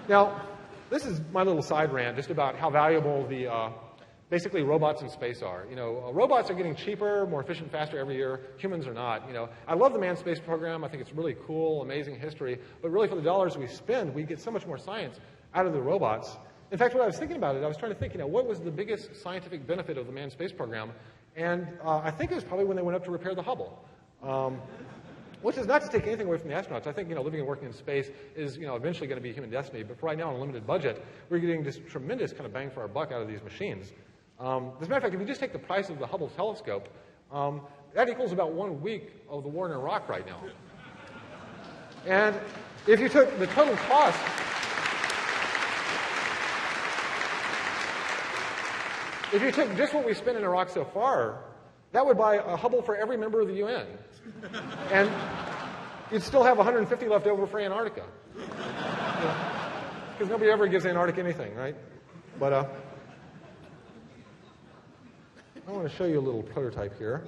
Now, this is my little side rant just about how valuable the basically robots in space are. Robots are getting cheaper, more efficient, faster every year. Humans are not. I love the manned space program. I think it's really cool, amazing history. But really, for the dollars we spend, we get so much more science out of the robots. In fact, when I was thinking about it, I was trying to think, what was the biggest scientific benefit of the manned space program? And I think it was probably when they went up to repair the Hubble. Which is not to take anything away from the astronauts. I think, living and working in space is, eventually going to be human destiny. But for right now, on a limited budget, we're getting this tremendous kind of bang for our buck out of these machines. As a matter of fact, if you just take the price of the Hubble telescope, that equals about 1 week of the war in Iraq right now. And if you took the total cost... If you took just what we spent in Iraq so far, that would buy a Hubble for every member of the UN. And you'd still have 150 left over for Antarctica. Because nobody ever gives Antarctica anything, right? But I want to show you a little prototype here.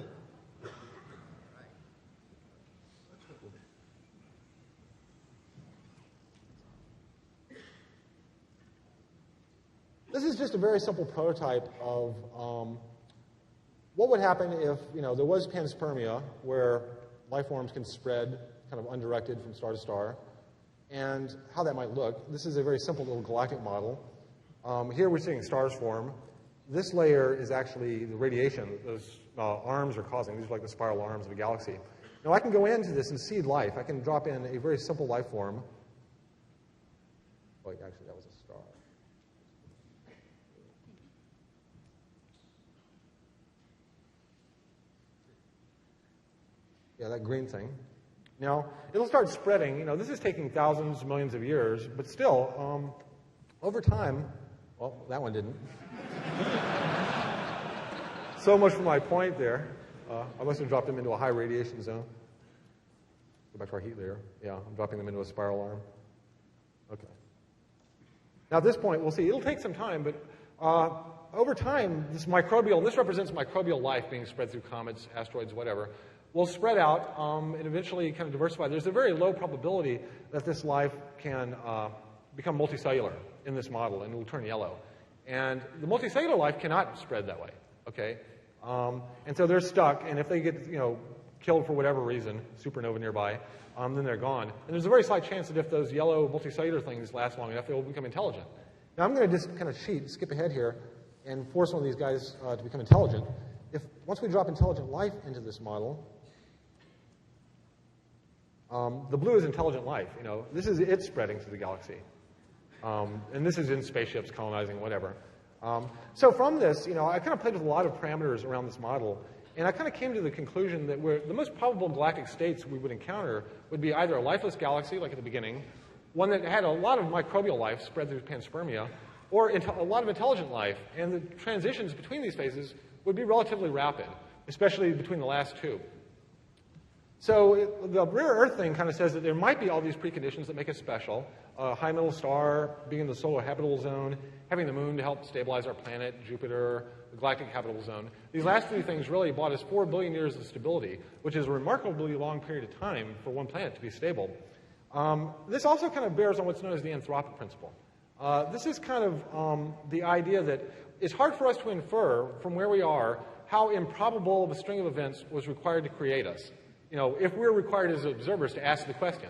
This is just a very simple prototype of what would happen if there was panspermia, where life forms can spread kind of undirected from star to star, and how that might look. This is a very simple little galactic model. Here we're seeing stars form. This layer is actually the radiation that those arms are causing. These are like the spiral arms of a galaxy. Now I can go into this and seed life. I can drop in a very simple life form. Oh, actually, that was a star. Yeah, that green thing. Now, it'll start spreading. This is taking thousands, millions of years, but still, over time, well, that one didn't. So much for my point there. I must have dropped them into a high radiation zone. Go back to our heat layer. Yeah, I'm dropping them into a spiral arm. Okay. Now at this point, we'll see. It'll take some time, but over time, this represents microbial life being spread through comets, asteroids, whatever, will spread out and eventually kind of diversify. There's a very low probability that this life can become multicellular in this model, and it will turn yellow. And the multicellular life cannot spread that way, okay? And so they're stuck, and if they get, killed for whatever reason, supernova nearby, then they're gone. And there's a very slight chance that if those yellow multicellular things last long enough, they will become intelligent. Now I'm going to just kind of skip ahead here, and force one of these guys to become intelligent. Once we drop intelligent life into this model, the blue is intelligent life. This is it spreading through the galaxy. And this is in spaceships colonizing, whatever. So from this, I kind of played with a lot of parameters around this model, and I kind of came to the conclusion that the most probable galactic states we would encounter would be either a lifeless galaxy, like at the beginning, one that had a lot of microbial life spread through panspermia, or a lot of intelligent life. And the transitions between these phases would be relatively rapid, especially between the last two. So the rare Earth thing kind of says that there might be all these preconditions that make us special. A high middle star, being in the solar habitable zone, having the moon to help stabilize our planet, Jupiter, the galactic habitable zone. These last three things really bought us 4 billion years of stability, which is a remarkably long period of time for one planet to be stable. This also kind of bears on what's known as the Anthropic Principle. This is kind of the idea that it's hard for us to infer from where we are how improbable of a string of events was required to create us. If we're required as observers to ask the question.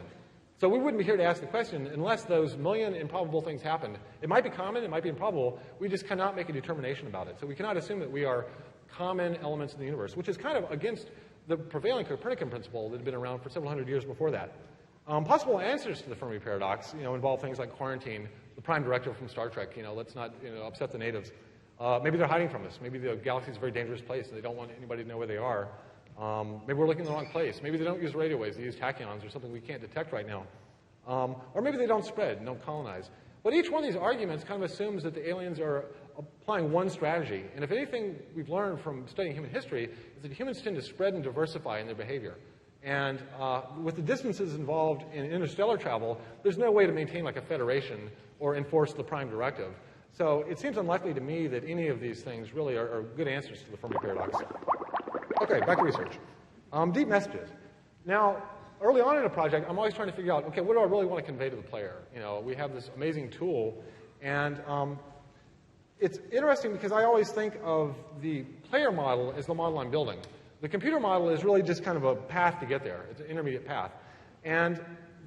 So we wouldn't be here to ask the question unless those million improbable things happened. It might be common, it might be improbable. We just cannot make a determination about it. So we cannot assume that we are common elements in the universe, which is kind of against the prevailing Copernican principle that had been around for several hundred years before that. Possible answers to the Fermi paradox, involve things like quarantine, the prime directive from Star Trek, let's not upset the natives. Maybe they're hiding from us. Maybe the galaxy is a very dangerous place and they don't want anybody to know where they are. Maybe we're looking in the wrong place. Maybe they don't use radio waves. They use tachyons or something we can't detect right now. Or maybe they don't spread and don't colonize. But each one of these arguments kind of assumes that the aliens are applying one strategy. And if anything we've learned from studying human history is that humans tend to spread and diversify in their behavior. And with the distances involved in interstellar travel, there's no way to maintain like a federation or enforce the prime directive. So it seems unlikely to me that any of these things really are good answers to the Fermi paradox. Okay, back to research. Deep messages. Now, early on in a project, I'm always trying to figure out, okay, what do I really want to convey to the player? We have this amazing tool, and it's interesting because I always think of the player model as the model I'm building. The computer model is really just kind of a path to get there. It's an intermediate path. And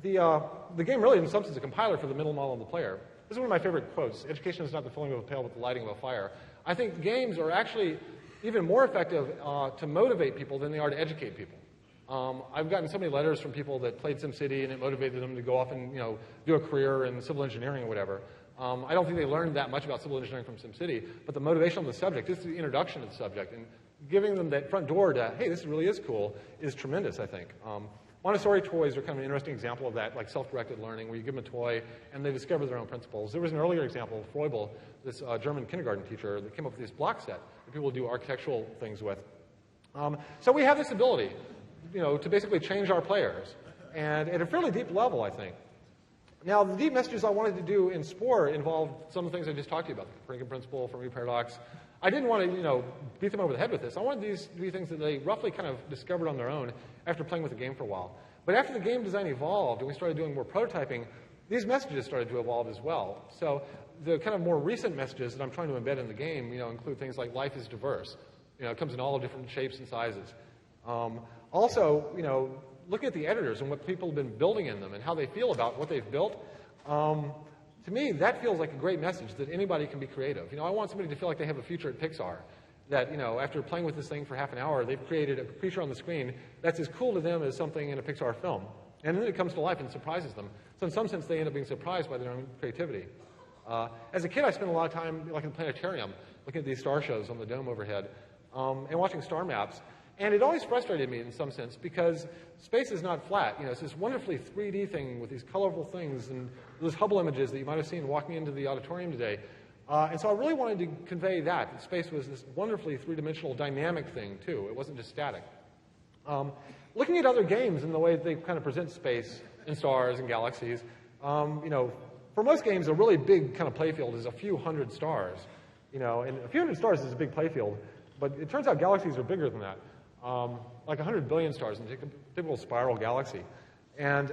the game really, in some sense, is a compiler for the middle model of the player. This is one of my favorite quotes. Education is not the filling of a pail, but the lighting of a fire. I think games are actually even more effective to motivate people than they are to educate people. I've gotten so many letters from people that played SimCity and it motivated them to go off and do a career in civil engineering or whatever. I don't think they learned that much about civil engineering from SimCity, but the motivation of the subject, just the introduction of the subject, and giving them that front door to, hey, this really is cool, is tremendous, I think. Montessori toys are kind of an interesting example of that, like self-directed learning, where you give them a toy and they discover their own principles. There was an earlier example of Froebel, this German kindergarten teacher, that came up with this block set that people would do architectural things with. So we have this ability, to basically change our players, and at a fairly deep level, I think. Now, the deep messages I wanted to do in Spore involved some of the things I just talked to you about, the Copernican principle, Fermi paradox. I didn't want to, beat them over the head with this. I wanted these to be things that they roughly kind of discovered on their own after playing with the game for a while. But after the game design evolved and we started doing more prototyping, these messages started to evolve as well. So the kind of more recent messages that I'm trying to embed in the game, include things like life is diverse. It comes in all different shapes and sizes. Also, looking at the editors and what people have been building in them and how they feel about what they've built, to me, that feels like a great message that anybody can be creative. I want somebody to feel like they have a future at Pixar, that, after playing with this thing for half an hour, they've created a creature on the screen that's as cool to them as something in a Pixar film. And then it comes to life and surprises them. So in some sense, they end up being surprised by their own creativity. As a kid, I spent a lot of time, like in the planetarium, looking at these star shows on the dome overhead, and watching star maps. And it always frustrated me in some sense because space is not flat. It's this wonderfully 3D thing with these colorful things and those Hubble images that you might have seen walking into the auditorium today. And so I really wanted to convey that space was this wonderfully three-dimensional dynamic thing, too. It wasn't just static. Looking at other games and the way they kind of present space and stars and galaxies, for most games, a really big kind of playfield is a few hundred stars. And a few hundred stars is a big playfield, but it turns out galaxies are bigger than that. Like 100 billion stars in a typical spiral galaxy. And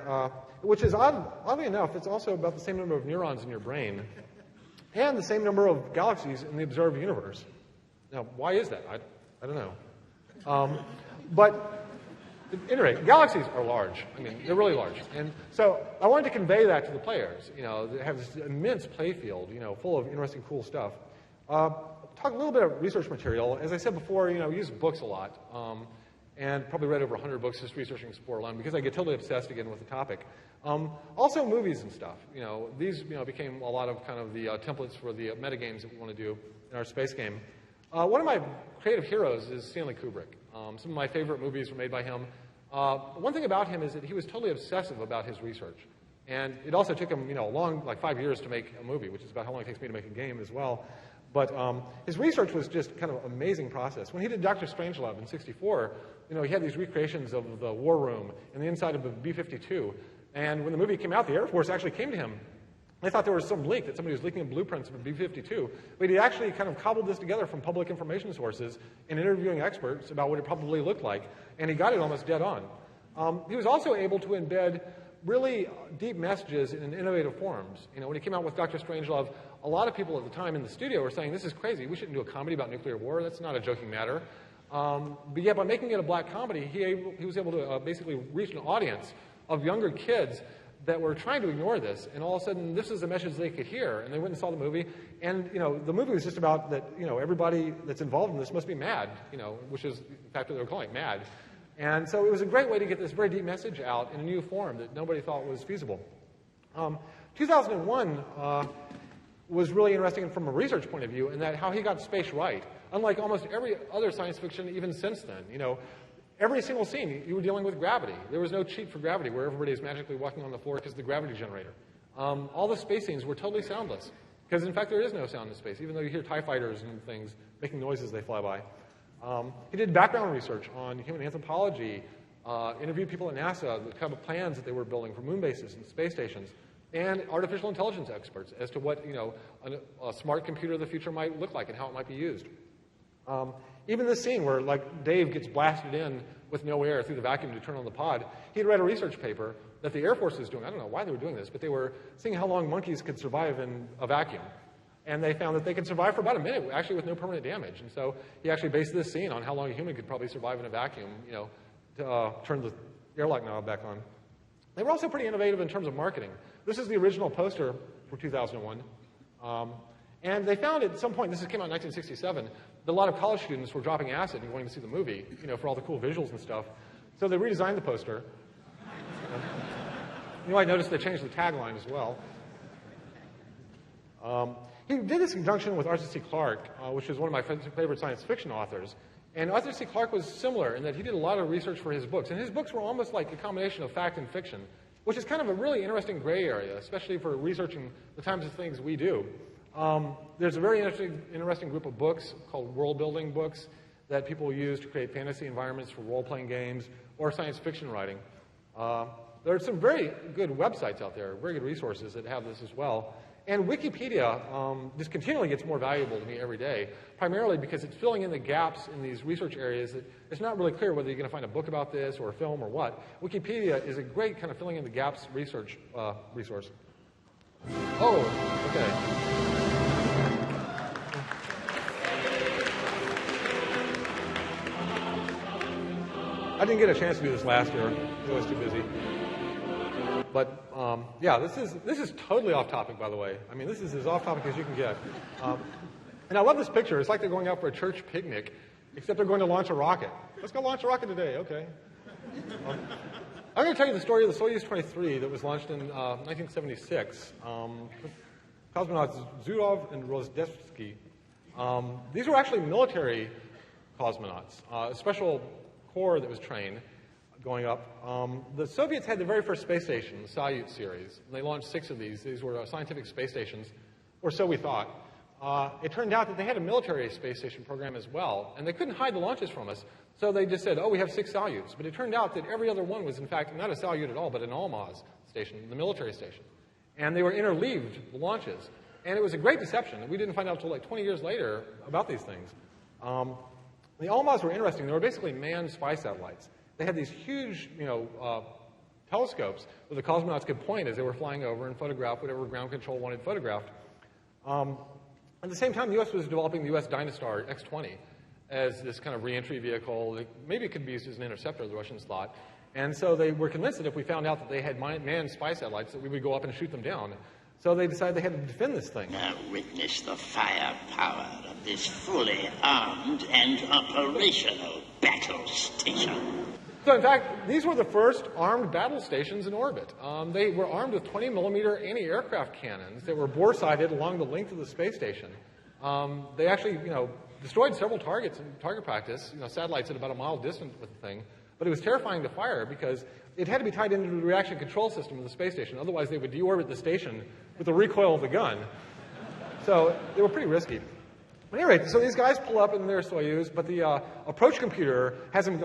which is, oddly enough, it's also about the same number of neurons in your brain and the same number of galaxies in the observed universe. Now, why is that? I don't know. But at any rate, galaxies are large. They're really large. And so I wanted to convey that to the players. They have this immense playfield, full of interesting, cool stuff. Talk a little bit of research material. As I said before, I use books a lot, and probably read over 100 books just researching sport alone because I get totally obsessed again with the topic. Also movies and stuff. These became a lot of kind of the templates for the metagames that we want to do in our space game. One of my creative heroes is Stanley Kubrick. Some of my favorite movies were made by him. One thing about him is that he was totally obsessive about his research. And it also took him, a long, like 5 years to make a movie, which is about how long it takes me to make a game as well. But his research was just kind of an amazing process. When he did Dr. Strangelove in '64, he had these recreations of the war room and the inside of a B-52. And when the movie came out, the Air Force actually came to him. They thought there was some leak, that somebody was leaking blueprints of a B-52. But he actually kind of cobbled this together from public information sources and interviewing experts about what it probably looked like. And he got it almost dead on. He was also able to embed really deep messages in innovative forms. When he came out with Dr. Strangelove, a lot of people at the time in the studio were saying, this is crazy. We shouldn't do a comedy about nuclear war. That's not a joking matter. But yet, by making it a black comedy, he was able to basically reach an audience of younger kids that were trying to ignore this. And all of a sudden, this is a message they could hear. And they went and saw the movie. And, the movie was just about that, everybody that's involved in this must be mad, which is, in fact, what they were calling it, mad. And so it was a great way to get this very deep message out in a new form that nobody thought was feasible. 2001 was really interesting from a research point of view in that how he got space right. Unlike almost every other science fiction even since then, every single scene you were dealing with gravity. There was no cheat for gravity where everybody is magically walking on the floor because of the gravity generator. All the space scenes were totally soundless because, in fact, there is no sound in space, even though you hear TIE fighters and things making noises as they fly by. He did background research on human anthropology, interviewed people at NASA, the kind of plans that they were building for moon bases and space stations, and artificial intelligence experts as to what a smart computer of the future might look like and how it might be used. Even this scene where, like, Dave gets blasted in with no air through the vacuum to turn on the pod, he'd read a research paper that the Air Force was doing. I don't know why they were doing this, but they were seeing how long monkeys could survive in a vacuum. And they found that they could survive for about a minute, actually with no permanent damage. And so he actually based this scene on how long a human could probably survive in a vacuum, to turn the airlock knob back on. They were also pretty innovative in terms of marketing. This is the original poster for 2001. And they found at some point, this came out in 1967, that a lot of college students were dropping acid and wanting to see the movie, for all the cool visuals and stuff. So they redesigned the poster. You might notice they changed the tagline as well. He did this in conjunction with Arthur C. Clarke, which is one of my favorite science fiction authors. And Arthur C. Clarke was similar in that he did a lot of research for his books. And his books were almost like a combination of fact and fiction, which is kind of a really interesting gray area, especially for researching the kinds of things we do. There's a very interesting group of books called world-building books that people use to create fantasy environments for role-playing games or science fiction writing. There are some very good websites out there, very good resources that have this as well. And Wikipedia just continually gets more valuable to me every day, primarily because it's filling in the gaps in these research areas that it's not really clear whether you're going to find a book about this or a film or what. Wikipedia is a great kind of filling in the gaps research resource. Oh, okay. I didn't get a chance to do this last year. I was too busy. But yeah, this is totally off topic, by the way. I mean, this is as off topic as you can get. And I love this picture. It's like they're going out for a church picnic, except they're going to launch a rocket. Let's go launch a rocket today. Okay. I'm going to tell you the story of the Soyuz 23 that was launched in 1976. Cosmonauts Zurov and Rozdesky. These were actually military cosmonauts, a special corps that was trained going up. The Soviets had the very first space station, the Soyuz series, and they launched 6 of these. These were scientific space stations, or so we thought. It turned out that they had a military space station program as well, and they couldn't hide the launches from us, so they just said, oh, we have 6 Soyuz. But it turned out that every other one was, in fact, not a Soyuz at all, but an Almaz station, the military station. And they were interleaved, the launches. And it was a great deception. We didn't find out until like 20 years later about these things. The Almaz were interesting. They were basically manned spy satellites. They had these huge, telescopes where the cosmonauts could point as they were flying over and photograph whatever ground control wanted photographed. At the same time, the U.S. was developing the U.S. Dynastar X-20 as this kind of reentry vehicle. Maybe it could be used as an interceptor, the Russians thought. And so they were convinced that if we found out that they had manned spy satellites, that we would go up and shoot them down. So they decided they had to defend this thing. Now witness the firepower of this fully armed and operational battle station. So in fact, these were the first armed battle stations in orbit. They were armed with 20-millimeter anti-aircraft cannons that were bore-sighted along the length of the space station. They actually, destroyed several targets in target practice, satellites at about a mile distant with the thing. But it was terrifying to fire because it had to be tied into the reaction control system of the space station. Otherwise, they would deorbit the station with the recoil of the gun. So they were pretty risky. At any rate, so these guys pull up in their Soyuz, but the approach computer has them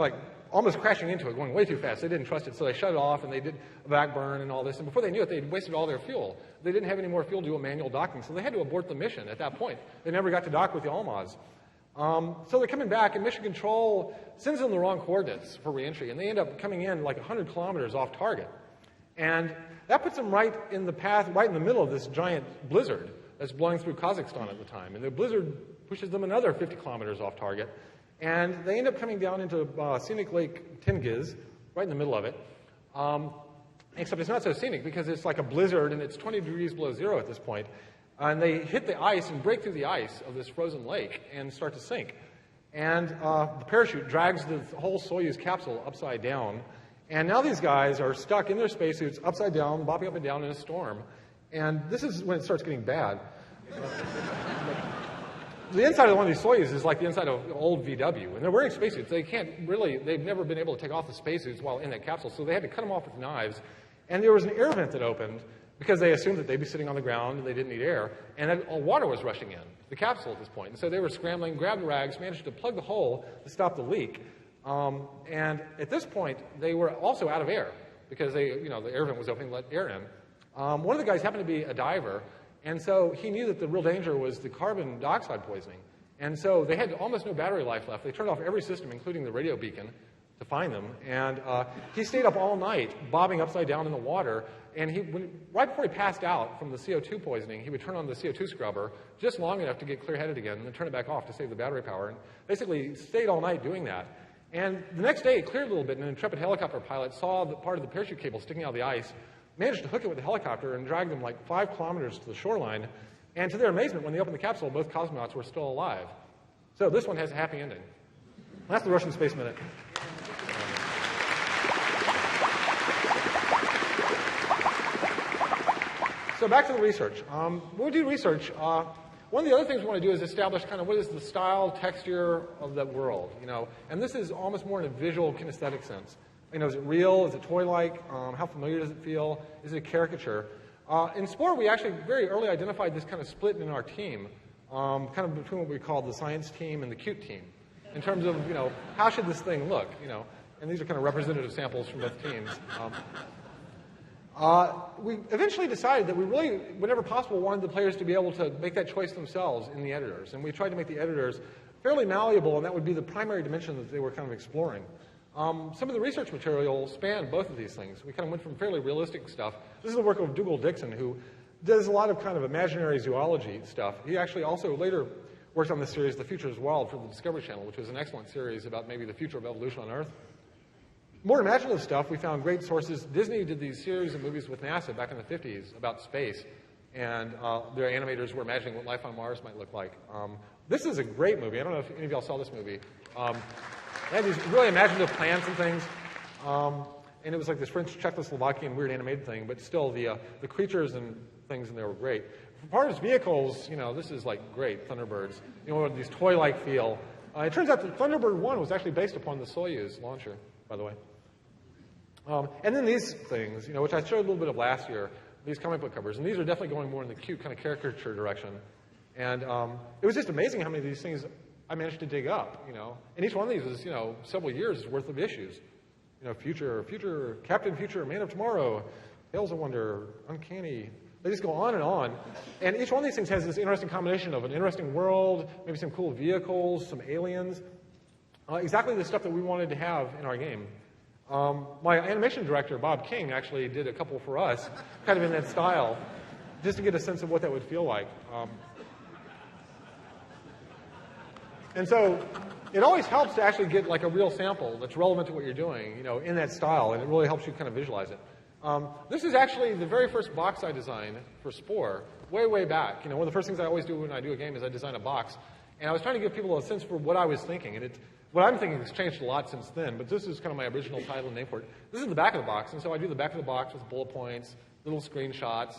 almost crashing into it, going way too fast. They didn't trust it, so they shut it off, and they did a back burn and all this. And before they knew it, they'd wasted all their fuel. They didn't have any more fuel to do a manual docking, so they had to abort the mission at that point. They never got to dock with the Almaz. So they're coming back, and Mission Control sends them the wrong coordinates for reentry, and they end up coming in like 100 kilometers off target. And that puts them right in the path, right in the middle of this giant blizzard that's blowing through Kazakhstan at the time. And the blizzard pushes them another 50 kilometers off target. And they end up coming down into scenic Lake Tengiz, right in the middle of it. Except it's not so scenic because it's like a blizzard and it's 20 degrees below zero at this point. And they hit the ice and break through the ice of this frozen lake and start to sink. And the parachute drags the whole Soyuz capsule upside down. And now these guys are stuck in their spacesuits upside down, bobbing up and down in a storm. And this is when it starts getting bad. The inside of one of these Soyuz is like the inside of an old VW. And they're wearing spacesuits. They've never been able to take off the spacesuits while in that capsule. So they had to cut them off with knives. And there was an air vent that opened because they assumed that they'd be sitting on the ground and they didn't need air. And then water was rushing in the capsule at this point. And so they were scrambling, grabbed the rags, managed to plug the hole to stop the leak. And at this point, they were also out of air because the air vent was open to let air in. One of the guys happened to be a diver, and so he knew that the real danger was the carbon dioxide poisoning. And so they had almost no battery life left. They turned off every system, including the radio beacon, to find them. And he stayed up all night, bobbing upside down in the water. And right before he passed out from the CO2 poisoning, he would turn on the CO2 scrubber just long enough to get clear-headed again and then turn it back off to save the battery power. And basically stayed all night doing that. And the next day, it cleared a little bit, and an intrepid helicopter pilot saw the part of the parachute cable sticking out of the ice, managed to hook it with the helicopter, and dragged them like 5 kilometers to the shoreline. And to their amazement, when they opened the capsule, both cosmonauts were still alive. So this one has a happy ending. That's the Russian Space Minute. So back to the research. When we do research, one of the other things we want to do is establish kind of what is the style, texture of the world, And this is almost more in a visual, kinesthetic sense. Is it real? Is it toy-like? How familiar does it feel? Is it a caricature? In Scherr, we actually very early identified this kind of split in our team, kind of between what we call the science team and the cute team, in terms of, how should this thing look, And these are kind of representative samples from both teams. We eventually decided that we really, whenever possible, wanted the players to be able to make that choice themselves in the editors. And we tried to make the editors fairly malleable, and that would be the primary dimension that they were kind of exploring. Some of the research material spanned both of these things. We kind of went from fairly realistic stuff. This is the work of Dougal Dixon, who does a lot of kind of imaginary zoology stuff. He actually also later worked on the series The Future is Wild for the Discovery Channel, which was an excellent series about maybe the future of evolution on Earth. More imaginative stuff, we found great sources. Disney did these series of movies with NASA back in the 50s about space, and their animators were imagining what life on Mars might look like. This is a great movie. I don't know if any of y'all saw this movie. They had these really imaginative plans and things, and it was like this French, Czechoslovakian weird animated thing, but still the creatures and things in there were great. For part of its vehicles, this is like great, Thunderbirds. These toy-like feel. It turns out that Thunderbird 1 was actually based upon the Soyuz launcher, by the way. And then these things, which I showed a little bit of last year, these comic book covers, and these are definitely going more in the cute kind of caricature direction. And it was just amazing how many of these things I managed to dig up, And each one of these was, several years worth of issues. Future, Captain Future, Man of Tomorrow, Tales of Wonder, Uncanny. They just go on. And each one of these things has this interesting combination of an interesting world, maybe some cool vehicles, some aliens. Exactly the stuff that we wanted to have in our game. My animation director, Bob King, actually did a couple for us, kind of in that style, just to get a sense of what that would feel like. And so it always helps to actually get like a real sample that's relevant to what you're doing, in that style, and it really helps you kind of visualize it. This is actually the very first box I designed for Spore, way back. One of the first things I always do when I do a game is I design a box, and I was trying to give people a sense for what I was thinking, and what I'm thinking has changed a lot since then, but this is kind of my original title and name for it. This is the back of the box, and so I do the back of the box with bullet points, little screenshots,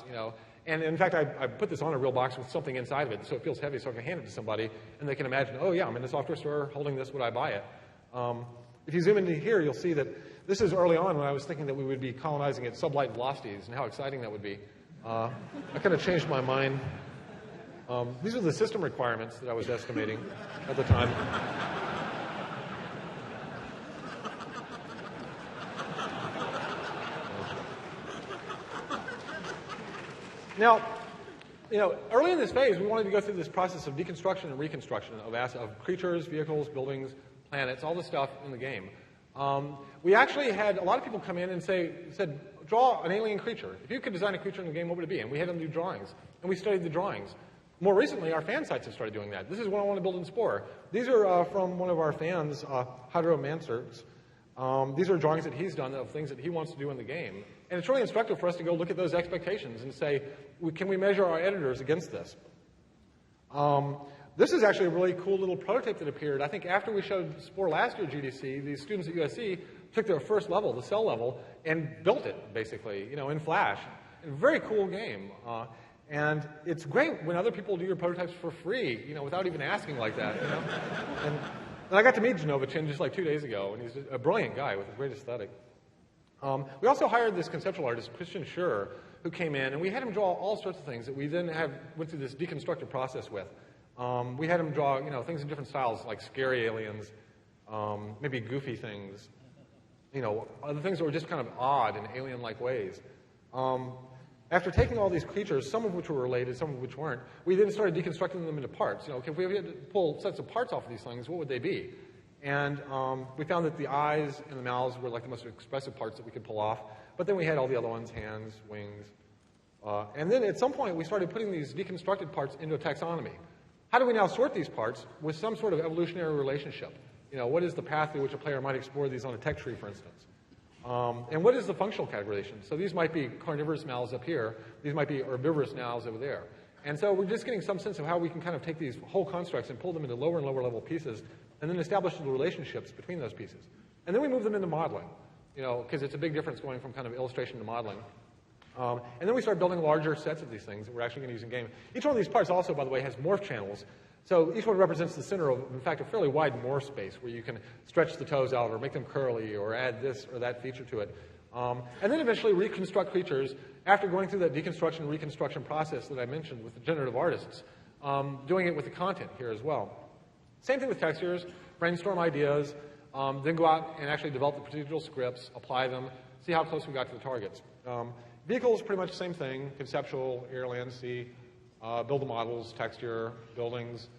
And in fact, I put this on a real box with something inside of it, so it feels heavy, so I can hand it to somebody, and they can imagine, oh yeah, I'm in the software store holding this, would I buy it? If you zoom into here, you'll see that this is early on when I was thinking that we would be colonizing at sublight velocities and how exciting that would be. I kind of changed my mind. These are the system requirements that I was estimating at the time. Now, early in this phase, we wanted to go through this process of deconstruction and reconstruction of creatures, vehicles, buildings, planets, all the stuff in the game. We actually had a lot of people come in and said, draw an alien creature. If you could design a creature in the game, what would it be? And we had them do drawings, and we studied the drawings. More recently, our fan sites have started doing that. This is what I want to build in Spore. These are from one of our fans, Hydromancer's. These are drawings that he's done of things that he wants to do in the game. And it's really instructive for us to go look at those expectations and say, can we measure our editors against this? This is actually a really cool little prototype that appeared. I think after we showed Spore last year at GDC, these students at USC took their first level, the cell level, and built it, basically, in Flash. A very cool game. And it's great when other people do your prototypes for free, without even asking like that, And I got to meet Genovichin just like 2 days ago, and he's a brilliant guy with a great aesthetic. We also hired this conceptual artist, Christian Scherr, who came in, and we had him draw all sorts of things that we then went through this deconstructive process with. We had him draw, things in different styles, like scary aliens, maybe goofy things, other things that were just kind of odd in alien-like ways. After taking all these creatures, some of which were related, some of which weren't, we then started deconstructing them into parts. If we had to pull sets of parts off of these things, what would they be? And we found that the eyes and the mouths were like the most expressive parts that we could pull off. But then we had all the other ones, hands, wings. And then at some point, we started putting these deconstructed parts into a taxonomy. How do we now sort these parts with some sort of evolutionary relationship? What is the path through which a player might explore these on a tech tree, for instance? And what is the functional categorization? So these might be carnivorous mouths up here. These might be herbivorous mouths over there. And so we're just getting some sense of how we can kind of take these whole constructs and pull them into lower and lower level pieces and then establish the relationships between those pieces. And then we move them into modeling, because it's a big difference going from kind of illustration to modeling. And then we start building larger sets of these things that we're actually going to use in game. Each one of these parts also, by the way, has morph channels. So each one represents the center of, in fact, a fairly wide morph space where you can stretch the toes out or make them curly or add this or that feature to it. And then eventually reconstruct creatures after going through that deconstruction and reconstruction process that I mentioned with the generative artists, doing it with the content here as well. Same thing with textures, brainstorm ideas, then go out and actually develop the procedural scripts, apply them, see how close we got to the targets. Vehicles, pretty much the same thing, conceptual, air, land, sea, build the models, texture, buildings,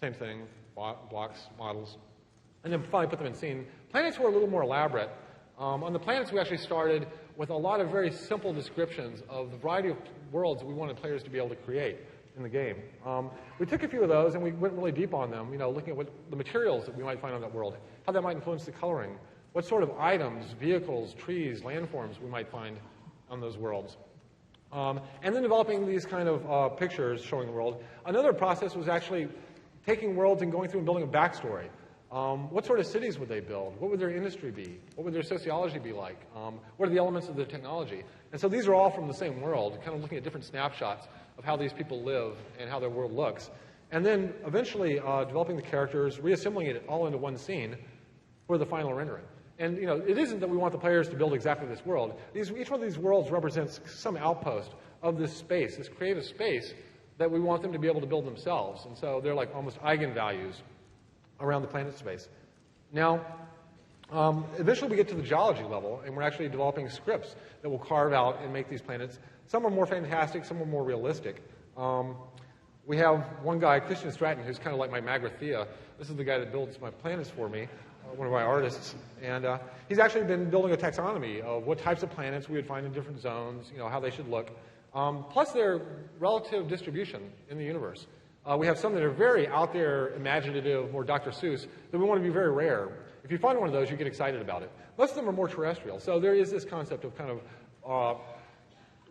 same thing, blocks, models, and then finally put them in scene. Planets were a little more elaborate. On the planets we actually started with a lot of very simple descriptions of the variety of worlds that we wanted players to be able to create in the game. We took a few of those and we went really deep on them, looking at what the materials that we might find on that world, how that might influence the coloring, what sort of items, vehicles, trees, landforms we might find on those worlds. And then developing these kind of pictures showing the world. Another process was actually taking worlds and going through and building a backstory. What sort of cities would they build? What would their industry be? What would their sociology be like? What are the elements of their technology? And so these are all from the same world, kind of looking at different snapshots of how these people live and how their world looks. And then eventually developing the characters, reassembling it all into one scene for the final rendering. And it isn't that we want the players to build exactly this world. Each one of these worlds represents some outpost of this space, this creative space that we want them to be able to build themselves. And so they're like almost eigenvalues around the planet space. Now, eventually we get to the geology level, and we're actually developing scripts that will carve out and make these planets. Some are more fantastic, some are more realistic. We have one guy, Christian Stratton, who's kind of like my Magrathea. This is the guy that builds my planets for me, one of my artists. And he's actually been building a taxonomy of what types of planets we would find in different zones, how they should look, plus their relative distribution in the universe. We have some that are very out there, imaginative, more Dr. Seuss, that we want to be very rare. If you find one of those, you get excited about it. Most of them are more terrestrial. So there is this concept of kind of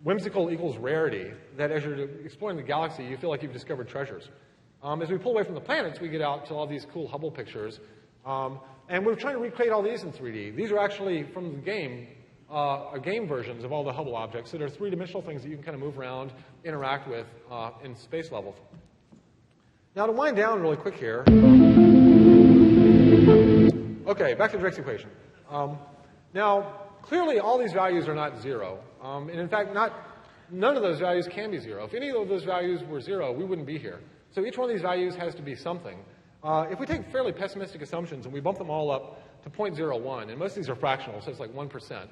whimsical equals rarity, that as you're exploring the galaxy, you feel like you've discovered treasures. As we pull away from the planets, we get out to all these cool Hubble pictures. And we're trying to recreate all these in 3D. These are actually from the game, game versions of all the Hubble objects that are three-dimensional things that you can kind of move around, interact with in space levels. Now, to wind down really quick here. Okay, back to Drake's equation. Now, clearly, all these values are not zero. And in fact, none of those values can be zero. If any of those values were zero, we wouldn't be here. So each one of these values has to be something. If we take fairly pessimistic assumptions and we bump them all up to 0.01, and most of these are fractional, so it's like 1%,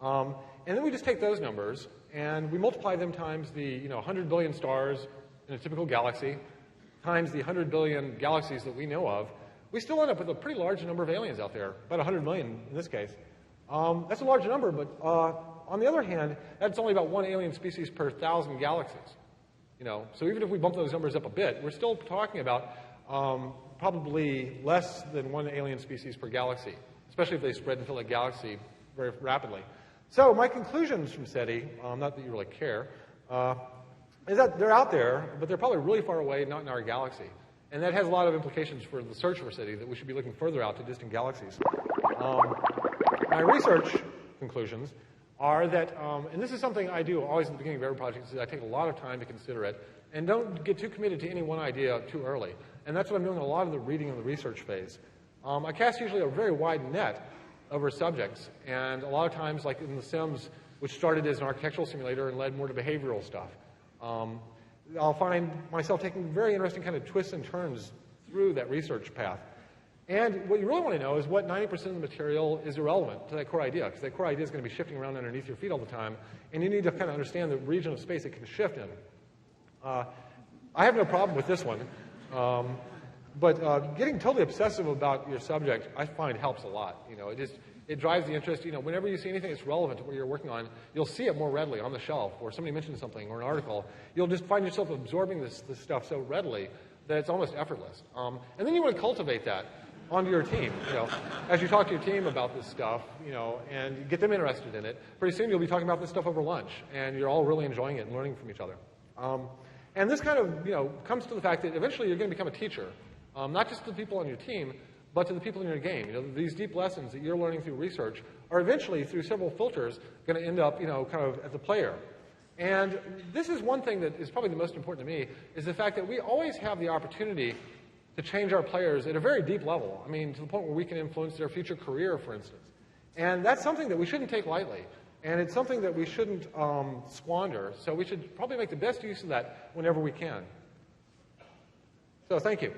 and then we just take those numbers and we multiply them times the 100 billion stars in a typical galaxy, times the 100 billion galaxies that we know of, we still end up with a pretty large number of aliens out there, about 100 million in this case. That's a large number, but on the other hand, that's only about one alien species per 1,000 galaxies. So even if we bump those numbers up a bit, we're still talking about probably less than one alien species per galaxy, especially if they spread and fill a galaxy very rapidly. So my conclusions from SETI, not that you really care, is that they're out there, but they're probably really far away, not in our galaxy. And that has a lot of implications for the search for SETI, that we should be looking further out to distant galaxies. My research conclusions are that, and this is something I do always at the beginning of every project, is I take a lot of time to consider it, and don't get too committed to any one idea too early. And that's what I'm doing in a lot of the reading and the research phase. I cast usually a very wide net over subjects, and a lot of times, like in The Sims, which started as an architectural simulator and led more to behavioral stuff, I'll find myself taking very interesting kind of twists and turns through that research path. And what you really want to know is what 90% of the material is irrelevant to that core idea, because that core idea is going to be shifting around underneath your feet all the time, and you need to kind of understand the region of space it can shift in. I have no problem with this one, but getting totally obsessive about your subject, I find helps a lot. It drives the interest. Whenever you see anything that's relevant to what you're working on, you'll see it more readily on the shelf, or somebody mentions something, or an article. You'll just find yourself absorbing this stuff so readily that it's almost effortless. And then you want to cultivate that onto your team. As you talk to your team about this stuff, and get them interested in it, pretty soon you'll be talking about this stuff over lunch, and you're all really enjoying it and learning from each other. And this kind of, comes to the fact that eventually you're going to become a teacher, not just to the people on your team, but to the people in your game. These deep lessons that you're learning through research are eventually, through several filters, going to end up, kind of at the player. And this is one thing that is probably the most important to me, is the fact that we always have the opportunity to change our players at a very deep level. I mean, to the point where we can influence their future career, for instance. And that's something that we shouldn't take lightly. And it's something that we shouldn't squander. So we should probably make the best use of that whenever we can. So thank you.